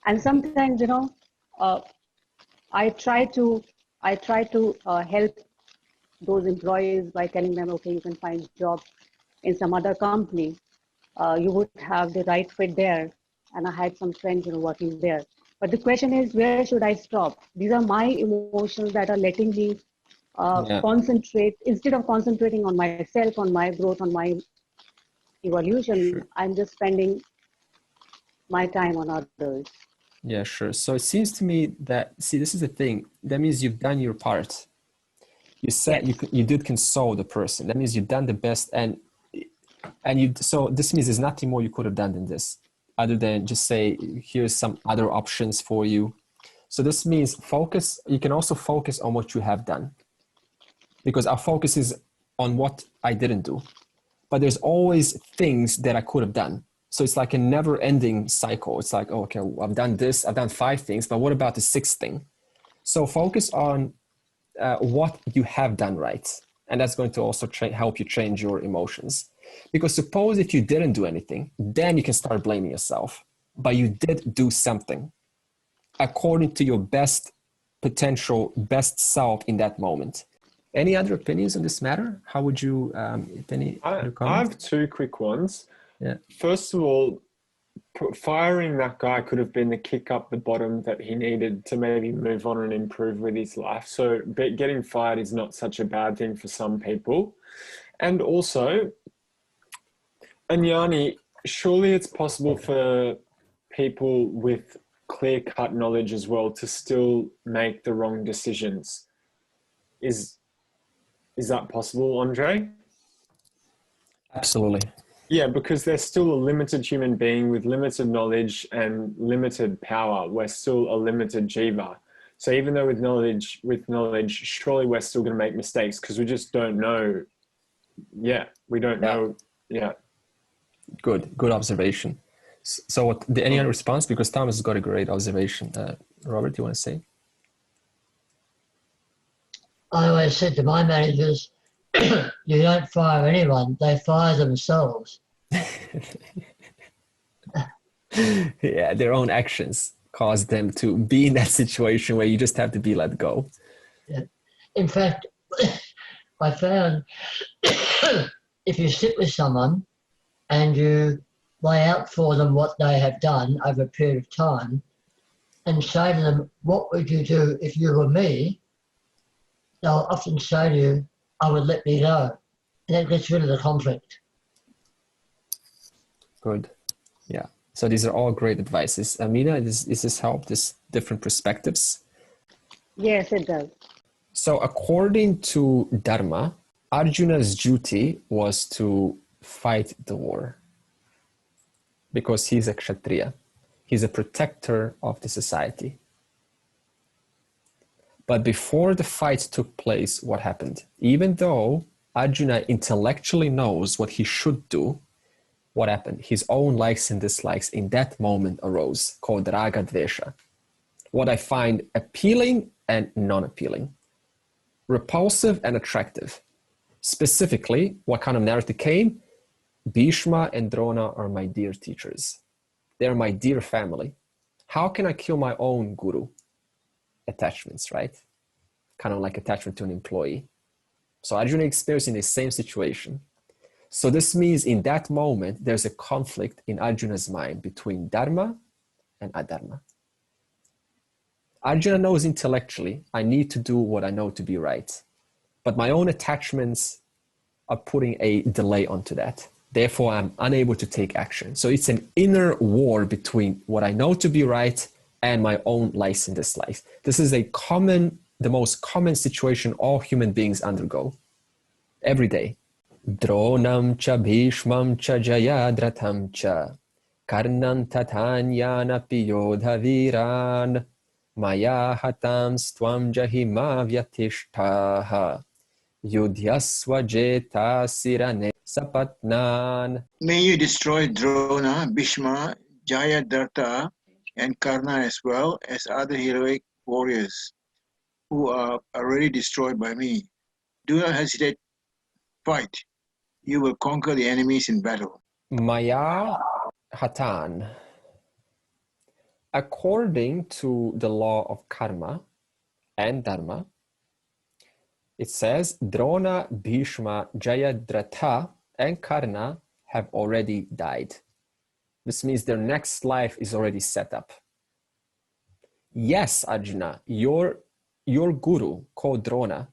And sometimes, I try to help those employees by telling them, okay, you can find jobs in some other company. You would have the right fit there. And I had some friends, working there. But the question is, where should I stop? These are my emotions that are letting me concentrate. Instead of concentrating on myself, on my growth, on my evolution, sure. I'm just spending my time on others.
Yeah, sure. So it seems to me that, this is the thing. That means you've done your part. You said you did console the person. That means you've done the best. So this means there's nothing more you could have done than this, other than just say, here's some other options for you. So this means you can also focus on what you have done, because our focus is on what I didn't do. But there's always things that I could have done. So it's like a never ending cycle. It's like, okay, I've done this, I've done 5 things, but what about the 6th thing? So focus on what you have done right. And that's going to also help you change your emotions. Because suppose if you didn't do anything, then you can start blaming yourself. But you did do something according to your best potential, best self in that moment. Any other opinions on this matter? How would you,
I have 2 quick ones.
Yeah.
First of all, firing that guy could have been the kick up the bottom that he needed to maybe move on and improve with his life. So getting fired is not such a bad thing for some people. And also, Anyani, surely it's possible for people with clear-cut knowledge as well to still make the wrong decisions. Is that possible, Andre?
Absolutely.
Yeah, because they're still a limited human being with limited knowledge and limited power. We're still a limited jiva. So even though with knowledge, surely we're still going to make mistakes because we just don't know. Yeah, we don't know. Yeah.
Good observation. So any other response? Because Thomas has got a great observation. Robert, do you want to say?
I always said to my managers, you don't fire anyone, they fire themselves.
Yeah, their own actions cause them to be in that situation where you just have to be let go.
Yeah. In fact, I found if you sit with someone and you lay out for them what they have done over a period of time and say to them, what would you do if you were me? They'll often say to you, I would let me go. And that gets rid of the conflict.
Good. Yeah. So these are all great advices. Amina, is this help, this different perspectives?
Yes, it does.
So according to Dharma, Arjuna's duty was to fight the war because he's a Kshatriya. He's a protector of the society. But before the fight took place, what happened? Even though Arjuna intellectually knows what he should do, what happened? His own likes and dislikes in that moment arose, called raga dvesha. What I find appealing and non-appealing, repulsive and attractive. Specifically, what kind of narrative came? Bhishma and Drona are my dear teachers. They're my dear family. How can I kill my own guru? Attachments, right? Kind of like attachment to an employee. So Arjuna experienced in the same situation. So this means in that moment, there's a conflict in Arjuna's mind between Dharma and Adharma. Arjuna knows intellectually, I need to do what I know to be right. But my own attachments are putting a delay onto that. Therefore, I'm unable to take action. So it's an inner war between what I know to be right and my own likes and dislikes. This is the most common situation all human beings undergo every day. Dronam cha bhishmam cha jayadratam cha karnan tatanyana piyodha viran maya hatam stvam jahima vyatishtaha yudhyasva jeta sirane sapatnan.
May you destroy Drona, Bhishma, Jayadratha, and Karna as well as other heroic warriors who are already destroyed by me. Do not hesitate, fight. You will conquer the enemies in battle.
Maya hatan. According to the law of karma and dharma, it says Drona, Bhishma, Jayadratha, and Karna have already died. This means their next life is already set up. Yes, Arjuna, your guru called Drona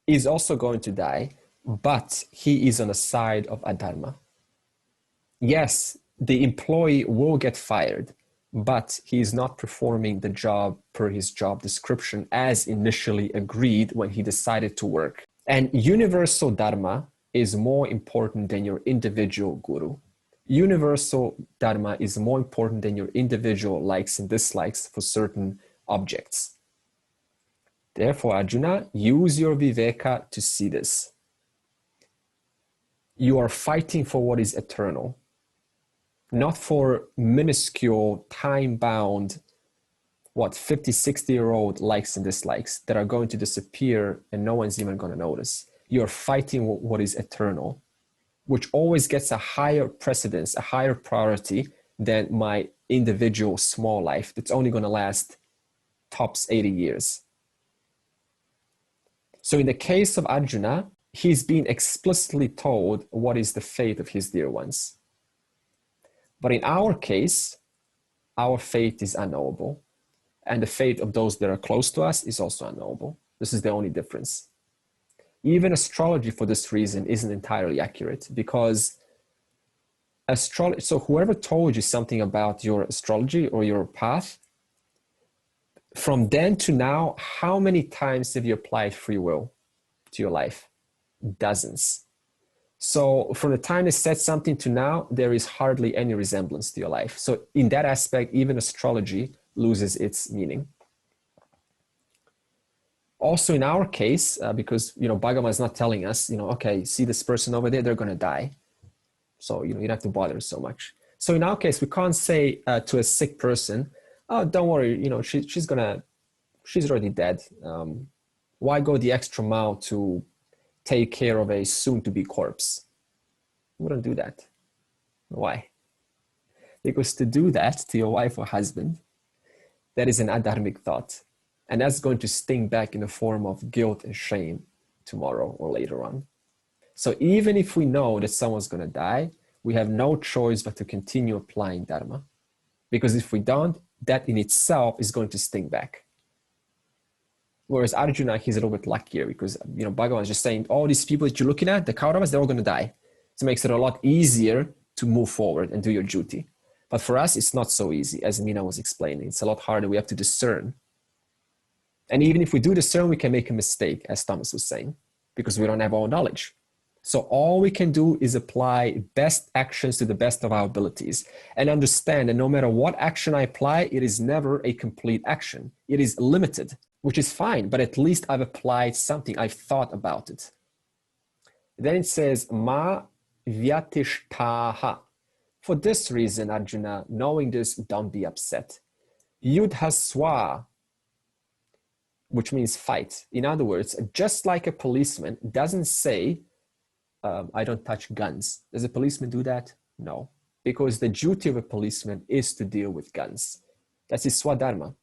is also going to die, but he is on the side of Adharma. Yes, the employee will get fired, but he is not performing the job per his job description as initially agreed when he decided to work. And universal Dharma is more important than your individual guru. Universal Dharma is more important than your individual likes and dislikes for certain objects. Therefore, Arjuna, use your viveka to see this. You are fighting for what is eternal, not for minuscule, time-bound, 50, 60-year-old likes and dislikes that are going to disappear and no one's even going to notice. You're fighting what is eternal, which always gets a higher precedence, a higher priority than my individual small life that's only going to last tops 80 years. So in the case of Arjuna, he's been explicitly told what is the fate of his dear ones. But in our case, our fate is unknowable. And the fate of those that are close to us is also unknowable. This is the only difference. Even astrology for this reason isn't entirely accurate because so whoever told you something about your astrology or your path, from then to now, how many times have you applied free will to your life? Dozens. So from the time they said something to now, there is hardly any resemblance to your life. So in that aspect, even astrology loses its meaning. Also in our case, because, Bhagavat is not telling us, okay, see this person over there, they're going to die. So, you don't have to bother so much. So in our case, we can't say to a sick person, oh, don't worry, she's already dead. Why go the extra mile to take care of a soon-to-be corpse? Wouldn't do that. Why? Because to do that to your wife or husband, that is an adharmic thought. And that's going to sting back in the form of guilt and shame tomorrow or later on. So even if we know that someone's going to die, we have no choice but to continue applying Dharma. Because if we don't, that in itself is going to sting back. Whereas Arjuna, he's a little bit luckier because, Bhagavan is just saying, all these people that you're looking at, the Kauravas, they're all going to die. So it makes it a lot easier to move forward and do your duty. But for us, it's not so easy, as Meena was explaining. It's a lot harder. We have to discern. And even if we do discern, we can make a mistake, as Thomas was saying, because we don't have all knowledge. So all we can do is apply best actions to the best of our abilities and understand that no matter what action I apply, it is never a complete action. It is limited, which is fine, but at least I've applied something. I've thought about it. Then it says, Ma vyatishtaha. For this reason, Arjuna, knowing this, don't be upset. Yudha swa, which means fight. In other words, just like a policeman doesn't say, I don't touch guns. Does a policeman do that? No. Because the duty of a policeman is to deal with guns. That's Is Swadharma.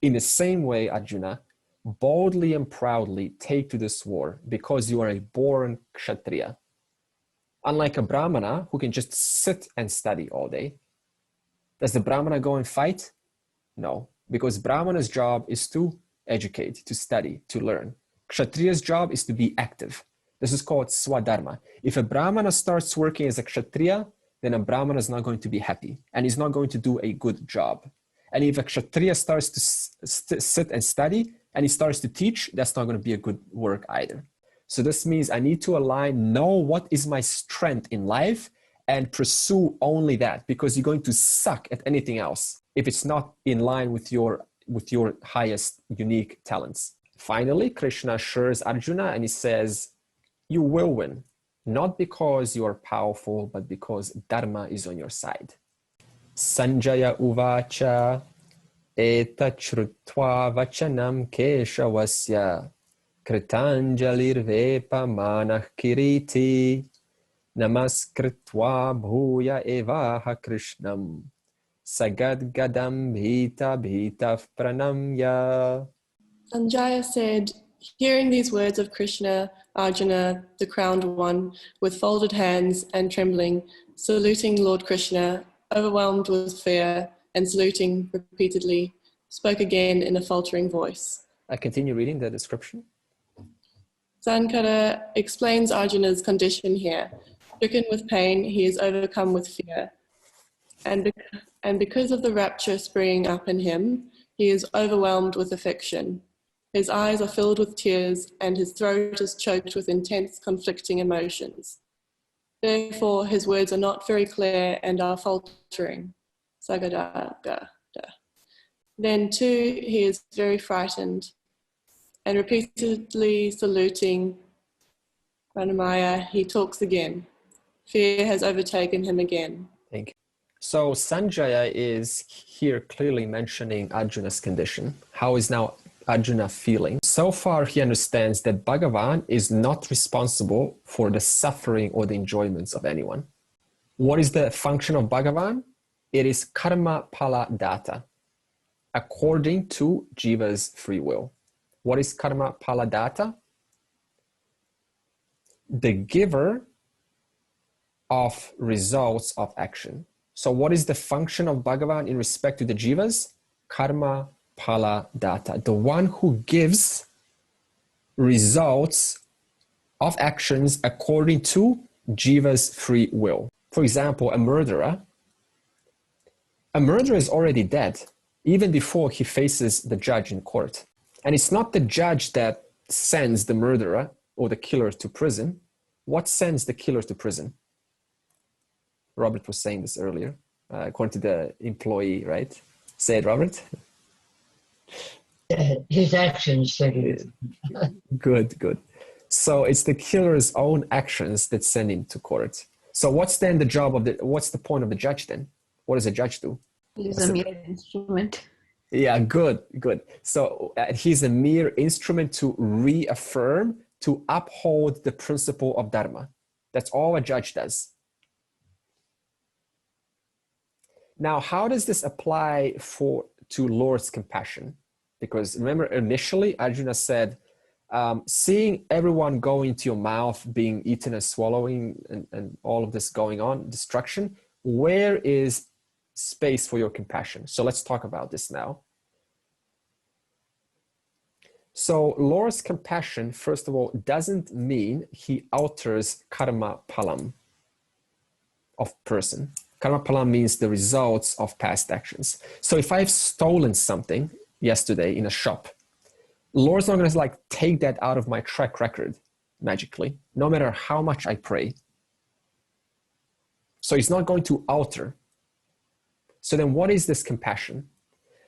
In the same way, Arjuna, boldly and proudly take to this war because you are a born Kshatriya. Unlike a Brahmana who can just sit and study all day. Does the Brahmana go and fight? No. Because Brahmana's job is to educate, to study, to learn. Kshatriya's job is to be active. This is called Swadharma. If a Brahmana starts working as a Kshatriya, then a Brahmana is not going to be happy and he's not going to do a good job. And if a Kshatriya starts to sit and study and he starts to teach, that's not going to be a good work either. So this means I need to align, know what is my strength in life and pursue only that, because you're going to suck at anything else if it's not in line with your highest unique talents. Finally, Krishna assures Arjuna and he says, you will win, not because you are powerful, but because Dharma is on your side. Sanjaya uvacha etachrutva vachanam keshavasya kritanjalir vepa manah kiriti namaskritva bhuya evaha krishnam sagad gadam bhita bhita pranamya.
Sanjaya said, hearing these words of Krishna, Arjuna, the crowned one, with folded hands and trembling, saluting Lord Krishna, overwhelmed with fear and saluting repeatedly, spoke again in a faltering voice.
I continue reading the description.
Sankara explains Arjuna's condition here. Stricken with pain, he is overcome with fear. And because of the rapture springing up in him, he is overwhelmed with affection. His eyes are filled with tears, and his throat is choked with intense conflicting emotions. Therefore, his words are not very clear and are faltering. Sagadaga. Then too, he is very frightened, and repeatedly saluting Pranamaya, he talks again. Fear has overtaken him again.
Thank you. So Sanjaya is here clearly mentioning Arjuna's condition. How is now Arjuna feeling? So far, he understands that Bhagavan is not responsible for the suffering or the enjoyments of anyone. What is the function of Bhagavan? It is karma pala data, according to Jiva's free will. What is karma pala data? The giver of results of action. So what is the function of Bhagavan in respect to the Jivas? Karma pala data, the one who gives results of actions according to Jiva's free will. For example, a murderer is already dead even before he faces the judge in court. And it's not the judge that sends the murderer or the killer to prison. What sends the killer to prison? Robert was saying this earlier, according to the employee, right? Say it, Robert.
His actions.
Good. So it's the killer's own actions that send him to court. So what's then the job of what's the point of the judge then? What does a judge do?
He's a mere instrument.
Yeah, good. So he's a mere instrument to reaffirm, to uphold the principle of Dharma. That's all a judge does. Now, how does this apply to Lord's compassion? Because remember, initially Arjuna said, seeing everyone go into your mouth, being eaten and swallowing, and all of this going on, destruction, where is space for your compassion? So let's talk about this now. So Lord's compassion, first of all, doesn't mean he alters karma palam of person. Karma palam means the results of past actions. So if I've stolen something yesterday in a shop, Lord's not going to like take that out of my track record magically, no matter how much I pray. So he's not going to alter. So then what is this compassion?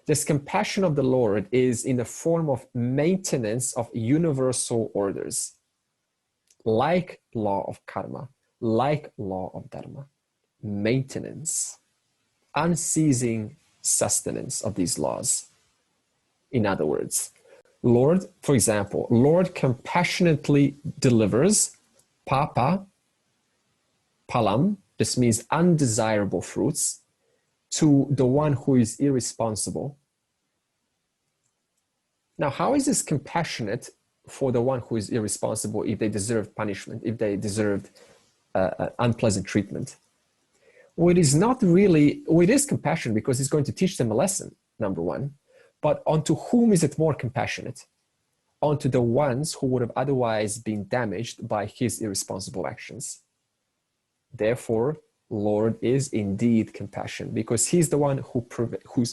This compassion of the Lord is in the form of maintenance of universal orders, like law of karma, like law of dharma. Maintenance, unceasing sustenance of these laws. In other words, Lord, for example, Lord compassionately delivers papa, palam, this means undesirable fruits, to the one who is irresponsible. Now, how is this compassionate for the one who is irresponsible if they deserve punishment, if they deserved unpleasant treatment? Well, it is not really, well, it is compassion because it's going to teach them a lesson, number one. But onto whom is it more compassionate? Onto the ones who would have otherwise been damaged by his irresponsible actions. Therefore, Lord is indeed compassion because he's the one who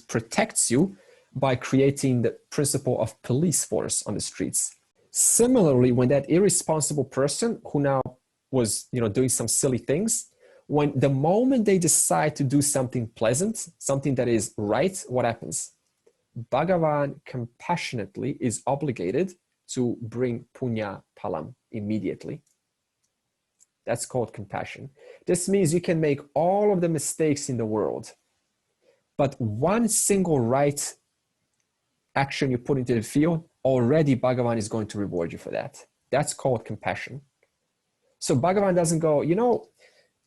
protects you by creating the principle of police force on the streets. Similarly, when that irresponsible person who now was, doing some silly things, when the moment they decide to do something pleasant, something that is right, what happens? Bhagavan compassionately is obligated to bring punya palam immediately. That's called compassion. This means you can make all of the mistakes in the world, but one single right action you put into the field, already Bhagavan is going to reward you for that. That's called compassion. So Bhagavan doesn't go,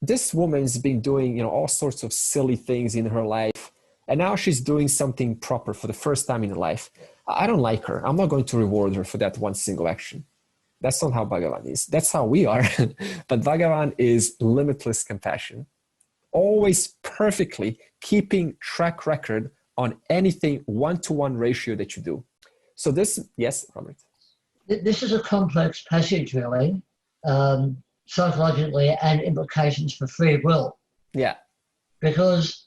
this woman's been doing, all sorts of silly things in her life, and now she's doing something proper for the first time in her life. I don't like her. I'm not going to reward her for that one single action. That's not how Bhagavan is. That's how we are. But Bhagavan is limitless compassion, always perfectly keeping track record on anything one-to-one ratio that you do. So this, yes, Robert?
This is a complex passage, really. Psychologically and implications for free will.
Yeah.
Because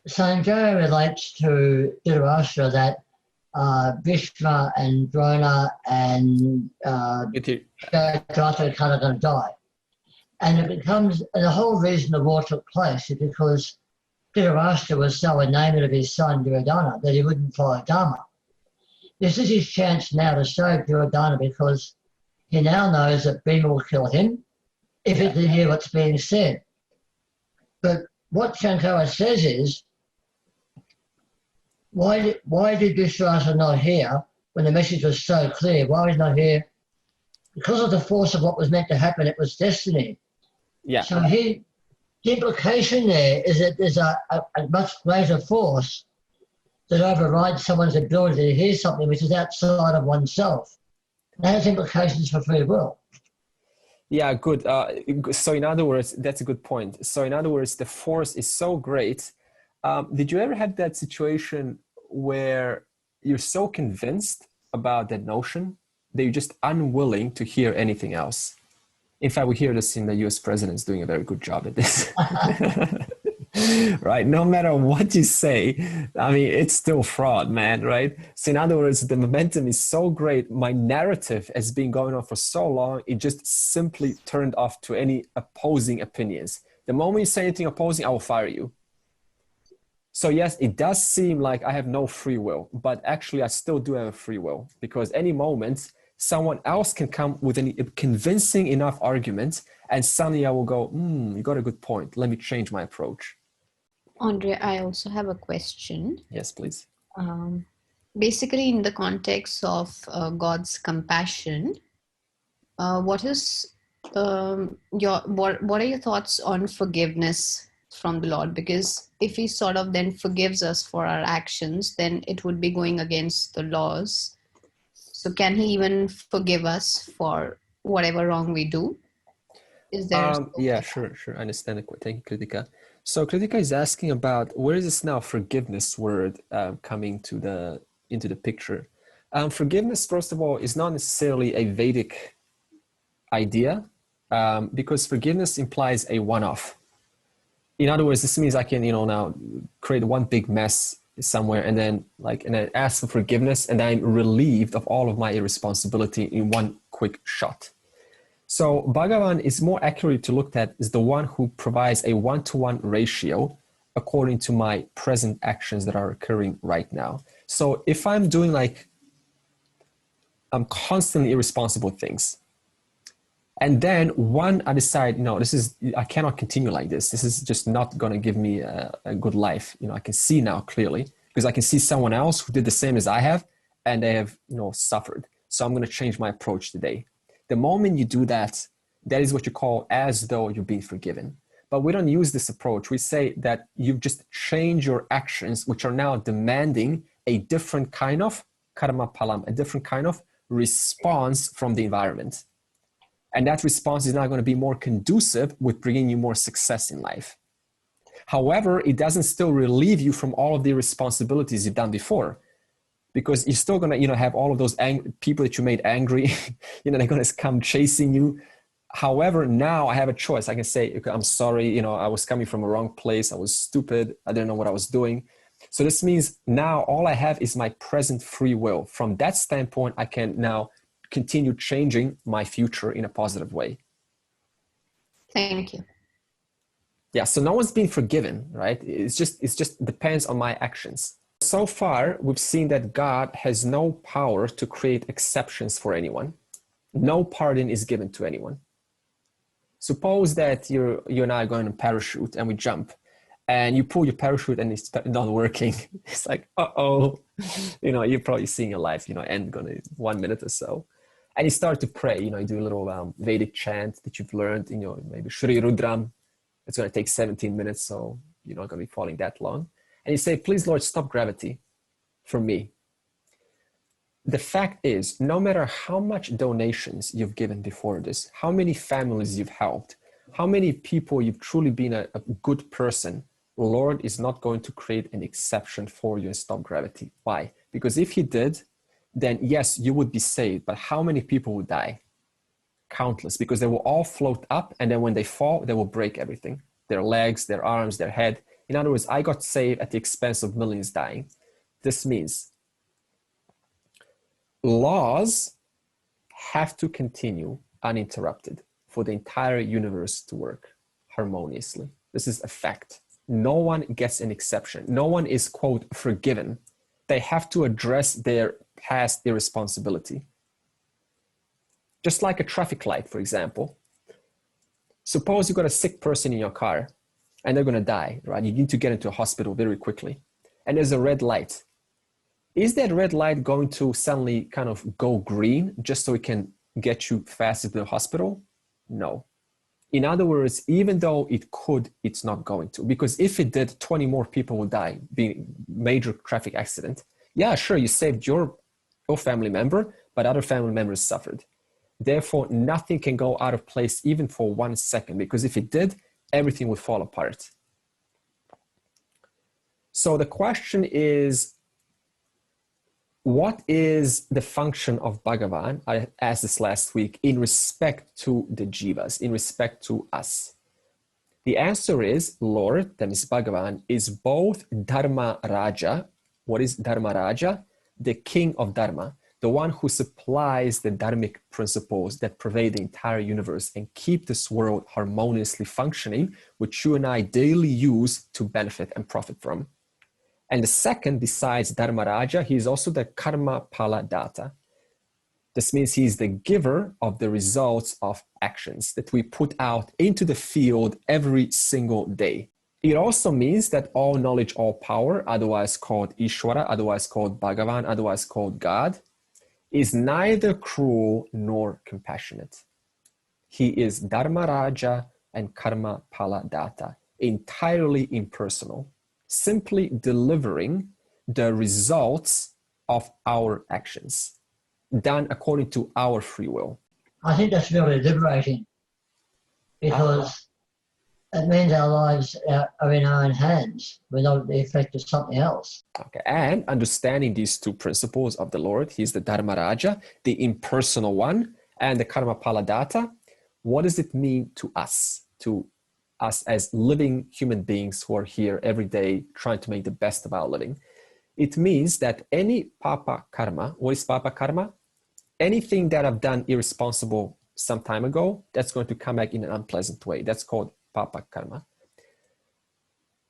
Sanjaya relates to Dhritarashtra that Bhishma and Drona and Advaita are kind of going to die. And it becomes, and the whole reason the war took place is because Dhritarashtra was so enamored of his son Duryodhana that he wouldn't follow Dharma. This is his chance now to save Duryodhana because he now knows that Bhima will kill him if he can hear what's being said. But what Shankara says is, why did Dhritarashtra not hear when the message was so clear? Why was he not here? Because of the force of what was meant to happen, it was destiny.
Yeah.
So the implication there is that there's a much greater force that overrides someone's ability to hear something which is outside of oneself. That has implications for free will.
Yeah, good. So in other words, that's a good point. So in other words, the force is so great. Did you ever have that situation where you're so convinced about that notion that you're just unwilling to hear anything else? In fact, we hear this in the US president's doing a very good job at this. Right? No matter what you say, I mean, it's still fraud, man, right? So in other words, the momentum is so great. My narrative has been going on for so long, it just simply turned off to any opposing opinions. The moment you say anything opposing, I will fire you. So yes, it does seem like I have no free will, but actually I still do have a free will because any moment someone else can come with a convincing enough argument and suddenly I will go, you got a good point. Let me change my approach.
Andre, I also have a question.
Yes, please.
Basically, in the context of God's compassion, what are your thoughts on forgiveness from the Lord? Because if he sort of then forgives us for our actions, then it would be going against the laws. So can he even forgive us for whatever wrong we do? Is there
Yeah, sure. I understand the question. Thank you, Kritika. So Kritika is asking about where is this now forgiveness word coming into the picture? Forgiveness, first of all, is not necessarily a Vedic idea, because forgiveness implies a one-off. In other words, this means I can, now create one big mess somewhere and then ask for forgiveness, and I'm relieved of all of my irresponsibility in one quick shot. So Bhagavan is more accurate to look at as the one who provides a one-to-one ratio according to my present actions that are occurring right now. So if I'm doing I'm constantly irresponsible things, and then I decide, I cannot continue like this. This is just not going to give me a good life. I can see now clearly, because I can see someone else who did the same as I have, and they have, suffered. So I'm going to change my approach today. The moment you do that, that is what you call as though you're being forgiven. But we don't use this approach. We say that you've just changed your actions, which are now demanding a different kind of karma palam, a different kind of response from the environment. And that response is now going to be more conducive with bringing you more success in life. However, it doesn't still relieve you from all of the responsibilities you've done before, because you're still going to, have all of those people that you made angry, they're going to come chasing you. However, now I have a choice. I can say, okay, I'm sorry, I was coming from a wrong place. I was stupid. I didn't know what I was doing. So this means now all I have is my present free will. From that standpoint, I can now continue changing my future in a positive way.
Thank you.
Yeah, so no one's being forgiven, right? It's just depends on my actions. So far, we've seen that God has no power to create exceptions for anyone. No pardon is given to anyone. Suppose that you and I are going on parachute and we jump, and you pull your parachute and it's not working. It's like, uh-oh, you're probably seeing your life, end in 1 minute or so. And you start to pray, you do a little Vedic chant that you've learned in your maybe Shri Rudram. It's going to take 17 minutes, so you're not going to be falling that long. And you say, please, Lord, stop gravity for me. The fact is, no matter how much donations you've given before this, how many families you've helped, how many people you've truly been a good person, Lord is not going to create an exception for you and stop gravity. Why? Because if he did, then yes, you would be saved. But how many people would die? Countless, because they will all float up, and then when they fall, they will break everything. Their legs, their arms, their head. In other words, I got saved at the expense of millions dying. This means laws have to continue uninterrupted for the entire universe to work harmoniously. This is a fact. No one gets an exception. No one is, quote, forgiven. They have to address their past irresponsibility. Just like a traffic light, for example. Suppose you've got a sick person in your car and they're going to die, right? You need to get into a hospital very quickly. And there's a red light. Is that red light going to suddenly kind of go green just so it can get you faster to the hospital? No. In other words, even though it could, it's not going to. Because if it did, 20 more people would die, being major traffic accident. Yeah, sure, you saved your family member, but other family members suffered. Therefore, nothing can go out of place even for 1 second, because if it did, everything would fall apart. So the question is, what is the function of Bhagavan? I asked this last week, in respect to the jivas, in respect to us. The answer is, Lord, that is Bhagavan, is both Dharma Raja. What is Dharma Raja? The king of Dharma, the one who supplies the dharmic principles that pervade the entire universe and keep this world harmoniously functioning, which you and I daily use to benefit and profit from. And the second, besides Dharma Raja, he is also the Karma Pala Data. This means he is the giver of the results of actions that we put out into the field every single day. It also means that all knowledge, all power, otherwise called Ishwara, otherwise called Bhagavan, otherwise called God, is neither cruel nor compassionate. He is Dharma Raja and Karma Pala Data. entirely impersonal, simply delivering the results of our actions, done according to our free will.
I think that's really liberating, because it means our lives are in our own hands. We're not the effect of something else.
Okay, and understanding these two principles of the Lord, he's the Dharma Raja, the impersonal one, and the Karma Paladata. What does it mean to us as living human beings who are here every day trying to make the best of our living? It means that any papa karma, what is papa karma? Anything that I've done irresponsible some time ago, that's going to come back in an unpleasant way. That's called papa karma.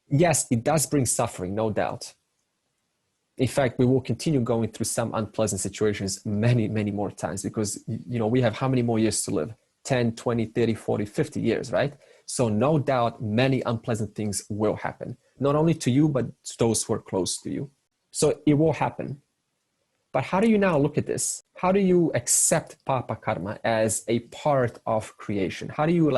Yes, it does bring suffering, no doubt. In fact, we will continue going through some unpleasant situations many, many more times, because, you know, we have how many more years to live? 10, 20, 30, 40, 50 years, right? So no doubt many unpleasant things will happen, not only to you, but to those who are close to you. So it will happen. But how do you now look at this? How do you accept papa karma as a part of creation? How do you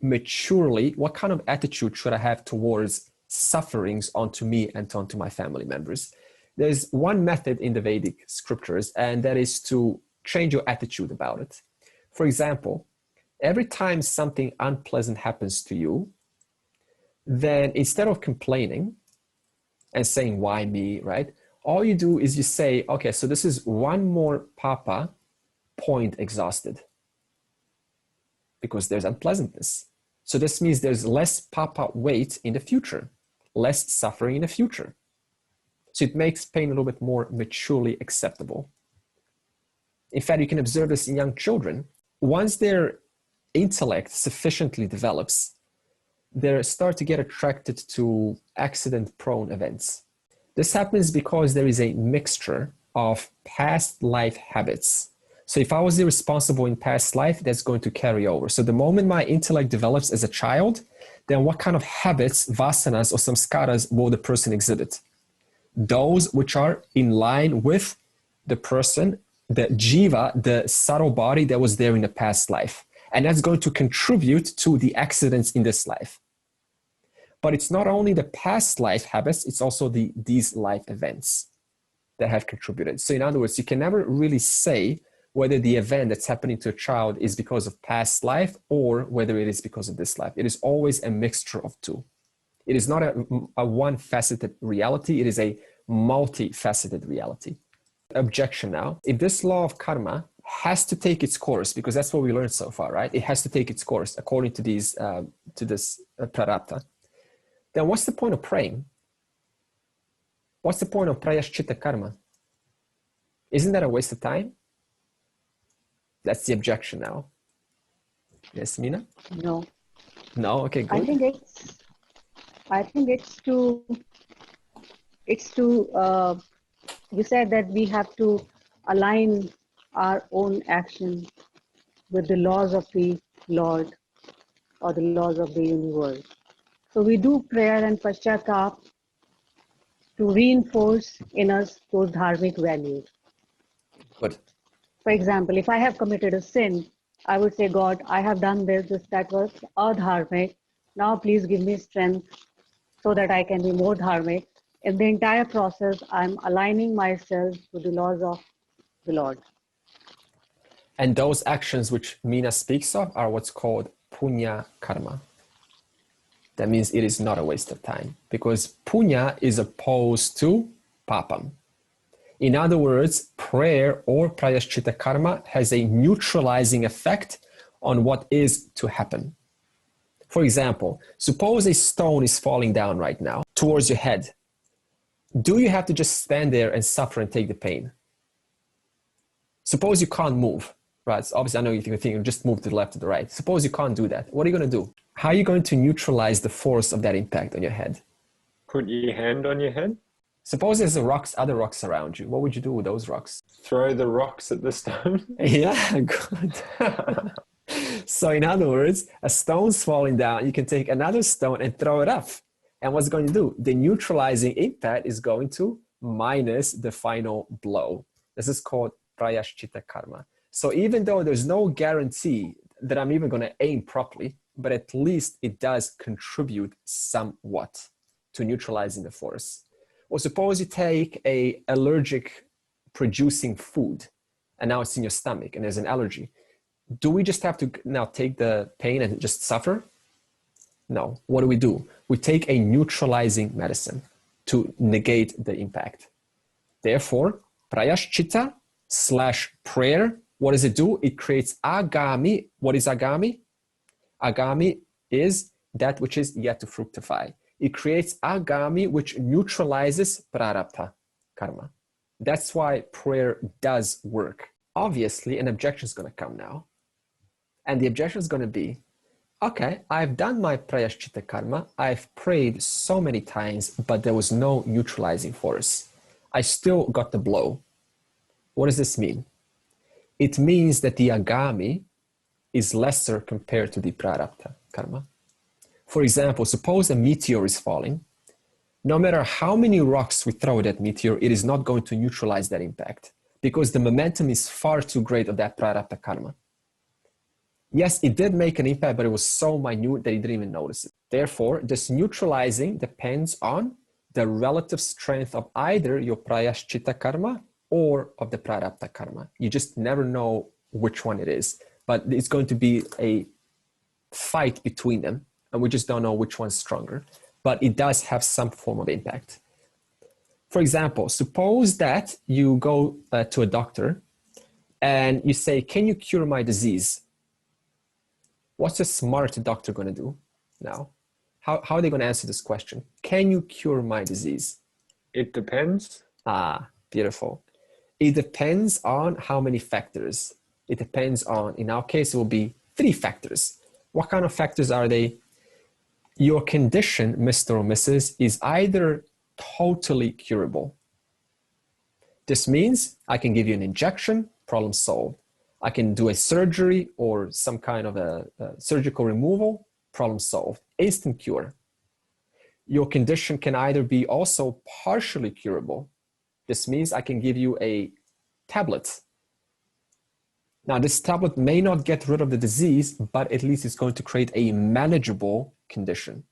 maturely, what kind of attitude should I have towards sufferings onto me and onto my family members? There's one method in the Vedic scriptures, and that is to change your attitude about it. For example, every time something unpleasant happens to you, then instead of complaining and saying, why me, right? All you do is you say, okay, so this is one more papa point exhausted, because there's unpleasantness. So this means there's less papa weight in the future, less suffering in the future. So it makes pain a little bit more maturely acceptable. In fact, you can observe this in young children. Once their intellect sufficiently develops, they start to get attracted to accident-prone events. This happens because there is a mixture of past life habits. So if I was irresponsible in past life, that's going to carry over. So the moment my intellect develops as a child, then what kind of habits, vasanas or samskaras, will the person exhibit? Those which are in line with the person, the jiva, the subtle body that was there in the past life. And that's going to contribute to the accidents in this life. But it's not only the past life habits, it's also these life events that have contributed. So in other words, you can never really say whether the event that's happening to a child is because of past life or whether it is because of this life. It is always a mixture of two. It is not a one-faceted reality. It is a multifaceted reality. Objection now. If this law of karma has to take its course, because that's what we learned so far, right? It has to take its course according to this prarabdha. Then what's the point of praying? What's the point of Rayashita Karma? Isn't that a waste of time? That's the objection now. Yes, Meena?
No.
No? Okay, good.
I think it's to you said that we have to align our own action with the laws of the Lord or the laws of the universe. So we do prayer and paschatap to reinforce in us those dharmic values.
Good.
For example, if I have committed a sin, I would say, God, I have done this, that was adharmic. Now please give me strength so that I can be more dharmic. In the entire process, I'm aligning myself to the laws of the Lord.
And those actions which Meena speaks of are what's called punya karma. That means it is not a waste of time, because punya is opposed to papam. In other words, prayer or prayashchita karma has a neutralizing effect on what is to happen. For example, suppose a stone is falling down right now towards your head. Do you have to just stand there and suffer and take the pain? Suppose you can't move, right? So obviously, I know you think just move to the left or the right. Suppose you can't do that. What are you going to do? How are you going to neutralize the force of that impact on your head?
Put your hand on your head.
Suppose there's other rocks around you. What would you do with those rocks?
Throw the rocks at the stone.
Yeah, good. So in other words, a stone's falling down. You can take another stone and throw it up. And what's it going to do? The neutralizing impact is going to minus the final blow. This is called prayashchita karma. So even though there's no guarantee that I'm even going to aim properly, but at least it does contribute somewhat to neutralizing the force. Or suppose you take a allergic producing food and now it's in your stomach and there's an allergy. Do we just have to now take the pain and just suffer? No. What do? We take a neutralizing medicine to negate the impact. Therefore, prayashchitta / prayer, what does it do? It creates agami. What is agami? Agami is that which is yet to fructify. It creates agami, which neutralizes prarabdha karma. That's why prayer does work. Obviously, an objection is going to come now. And the objection is going to be, okay, I've done my prayashchitta karma. I've prayed so many times, but there was no neutralizing force. I still got the blow. What does this mean? It means that the agami is lesser compared to the prarabdha karma. For example, suppose a meteor is falling. No matter how many rocks we throw at that meteor, it is not going to neutralize that impact because the momentum is far too great of that prarabdha karma. Yes, it did make an impact, but it was so minute that you didn't even notice it. Therefore, this neutralizing depends on the relative strength of either your prayashchitta karma or of the prarabdha karma. You just never know which one it is, but it's going to be a fight between them, and we just don't know which one's stronger, but it does have some form of impact. For example, suppose that you go to a doctor and you say, can you cure my disease? What's a smart doctor going to do now? How are they going to answer this question? Can you cure my disease?
It depends.
Ah, beautiful. It depends on how many factors. It depends on, in our case, it will be 3 factors. What kind of factors are they? Your condition, Mr. or Mrs., is either totally curable. This means I can give you an injection, problem solved. I can do a surgery or some kind of a surgical removal, problem solved. Instant cure. Your condition can either be also partially curable. This means I can give you a tablet. Now, this tablet may not get rid of the disease, but at least it's going to create a manageable condition.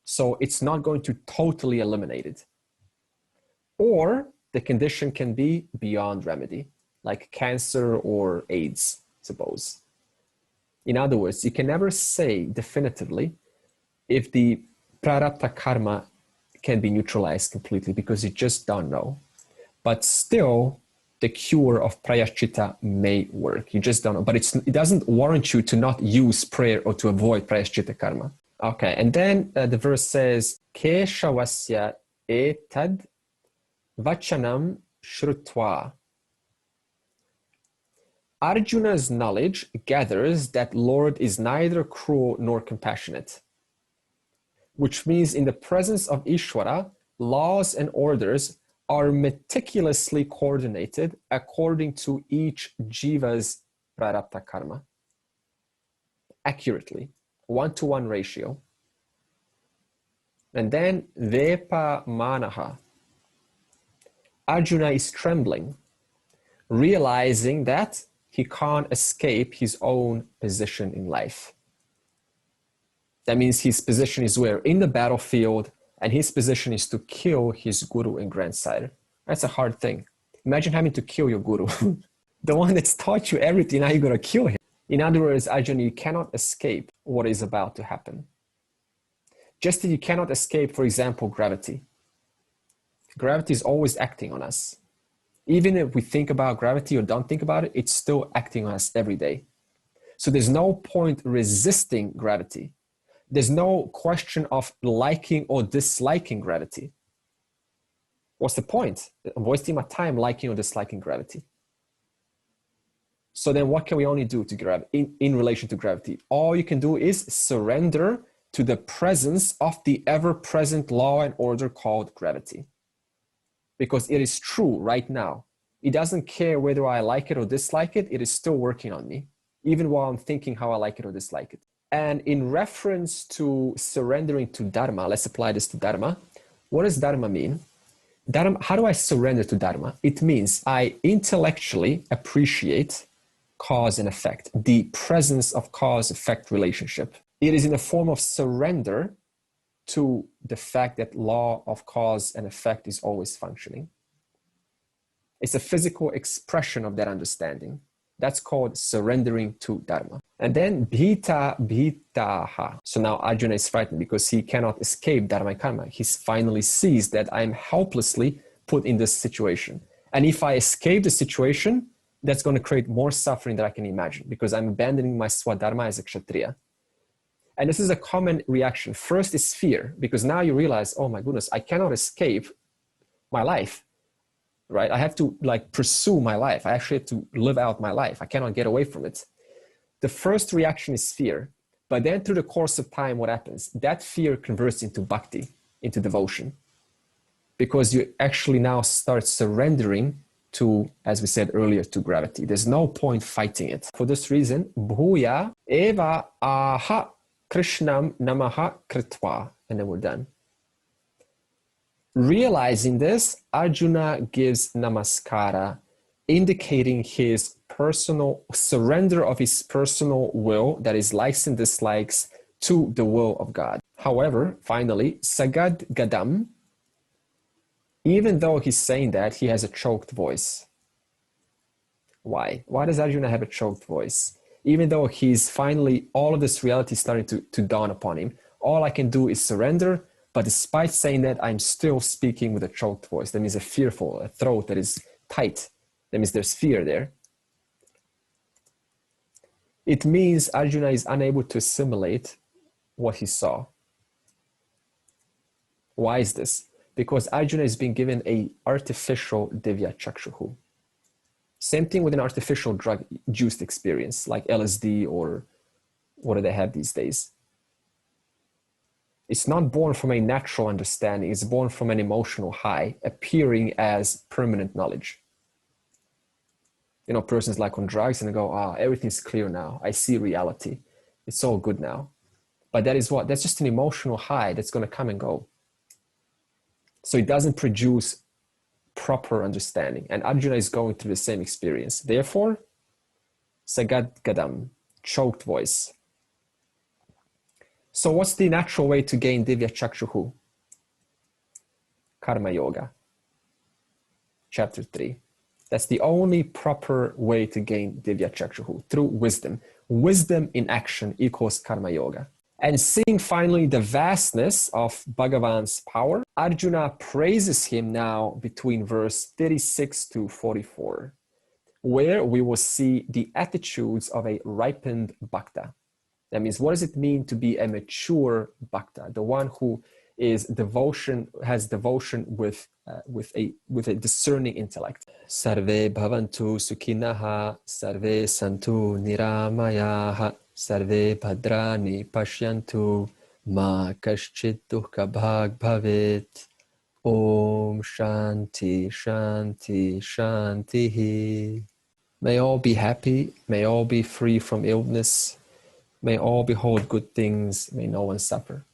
So it's not going to totally eliminate it. Or the condition can be beyond remedy, like cancer or AIDS, suppose. In other words, you can never say definitively if the prarabdha karma can be neutralized completely because you just don't know. But still, the cure of prayashchitta may work. You just don't know. But it doesn't warrant you to not use prayer or to avoid prayashchitta karma. Okay, and then the verse says, Keshavasya etad vachanam shrutva. Arjuna's knowledge gathers that Lord is neither cruel nor compassionate, which means in the presence of Ishvara, laws and orders are meticulously coordinated according to each jiva's prarabdha karma. Accurately, 1-to-1 ratio. And then Vepa Manaha. Arjuna is trembling, realizing that he can't escape his own position in life. That means his position is where? In the battlefield, and his position is to kill his guru and grandsire. That's a hard thing. Imagine having to kill your guru. The one that's taught you everything, now you're going to kill him. In other words, Arjuna, you cannot escape what is about to happen. Just as you cannot escape, for example, gravity. Gravity is always acting on us. Even if we think about gravity or don't think about it, it's still acting on us every day. So there's no point resisting gravity. There's no question of liking or disliking gravity. What's the point? I'm wasting my time liking or disliking gravity. So then what can we only do to gravity in relation to gravity? All you can do is surrender to the presence of the ever-present law and order called gravity. Because it is true right now. It doesn't care whether I like it or dislike it, it is still working on me, even while I'm thinking how I like it or dislike it. And in reference to surrendering to Dharma, let's apply this to Dharma. What does Dharma mean? Dharma, how do I surrender to Dharma? It means I intellectually appreciate cause and effect, the presence of cause-effect relationship. It is in the form of surrender to the fact that law of cause and effect is always functioning. It's a physical expression of that understanding. That's called surrendering to Dharma. And then bhitaha. So now Arjuna is frightened because he cannot escape Dharma and Karma. He finally sees that I'm helplessly put in this situation. And if I escape the situation, that's going to create more suffering than I can imagine, because I'm abandoning my Swadharma as a Kshatriya. And this is a common reaction. First is fear, because now you realize, oh my goodness, I cannot escape my life, right? I have to pursue my life. I actually have to live out my life. I cannot get away from it. The first reaction is fear, but then through the course of time, what happens? That fear converts into bhakti, into devotion, because you actually now start surrendering to, as we said earlier, to gravity. There's no point fighting it. For this reason, bhuya eva aha Krishnam namaha kritva, and then we're done. Realizing this, Arjuna gives namaskara, indicating his personal surrender of his personal will, that is likes and dislikes, to the will of God. However, finally, sagad gadam, even though he's saying that, he has a choked voice. Why? Why does Arjuna have a choked voice? Even though he's finally, all of this reality is starting to dawn upon him, all I can do is surrender, but despite saying that, I'm still speaking with a choked voice. That means a throat that is tight. That means there's fear there. It means Arjuna is unable to assimilate what he saw. Why is this? Because Arjuna is being given an artificial divya chakshuhu. Same thing with an artificial drug-induced experience, like LSD or what do they have these days? It's not born from a natural understanding. It's born from an emotional high, appearing as permanent knowledge. You know, persons like on drugs and they go, everything's clear now. I see reality. It's all good now. But that is what? That's just an emotional high that's going to come and go. So it doesn't produce proper understanding. And Arjuna is going through the same experience. Therefore, sagad gadam, choked voice. So what's the natural way to gain divya chakshuhu? Karma Yoga. Chapter 3. That's the only proper way to gain divya chakshuhu, through wisdom. Wisdom in action equals Karma Yoga. And seeing finally the vastness of Bhagavan's power, Arjuna praises him now between verse 36 to 44, where we will see the attitudes of a ripened bhakta. That means, what does it mean to be a mature bhakta, the one who is devotion, has devotion with a discerning intellect? Sarve bhavantu sukhinaha, sarve santu niramayaha, sarve bhadrani pashyantu, ma kaschit dukkha bhag bhavet. Om shanti shanti shantihi. May all be happy, may all be free from illness, may all behold good things, may no one suffer.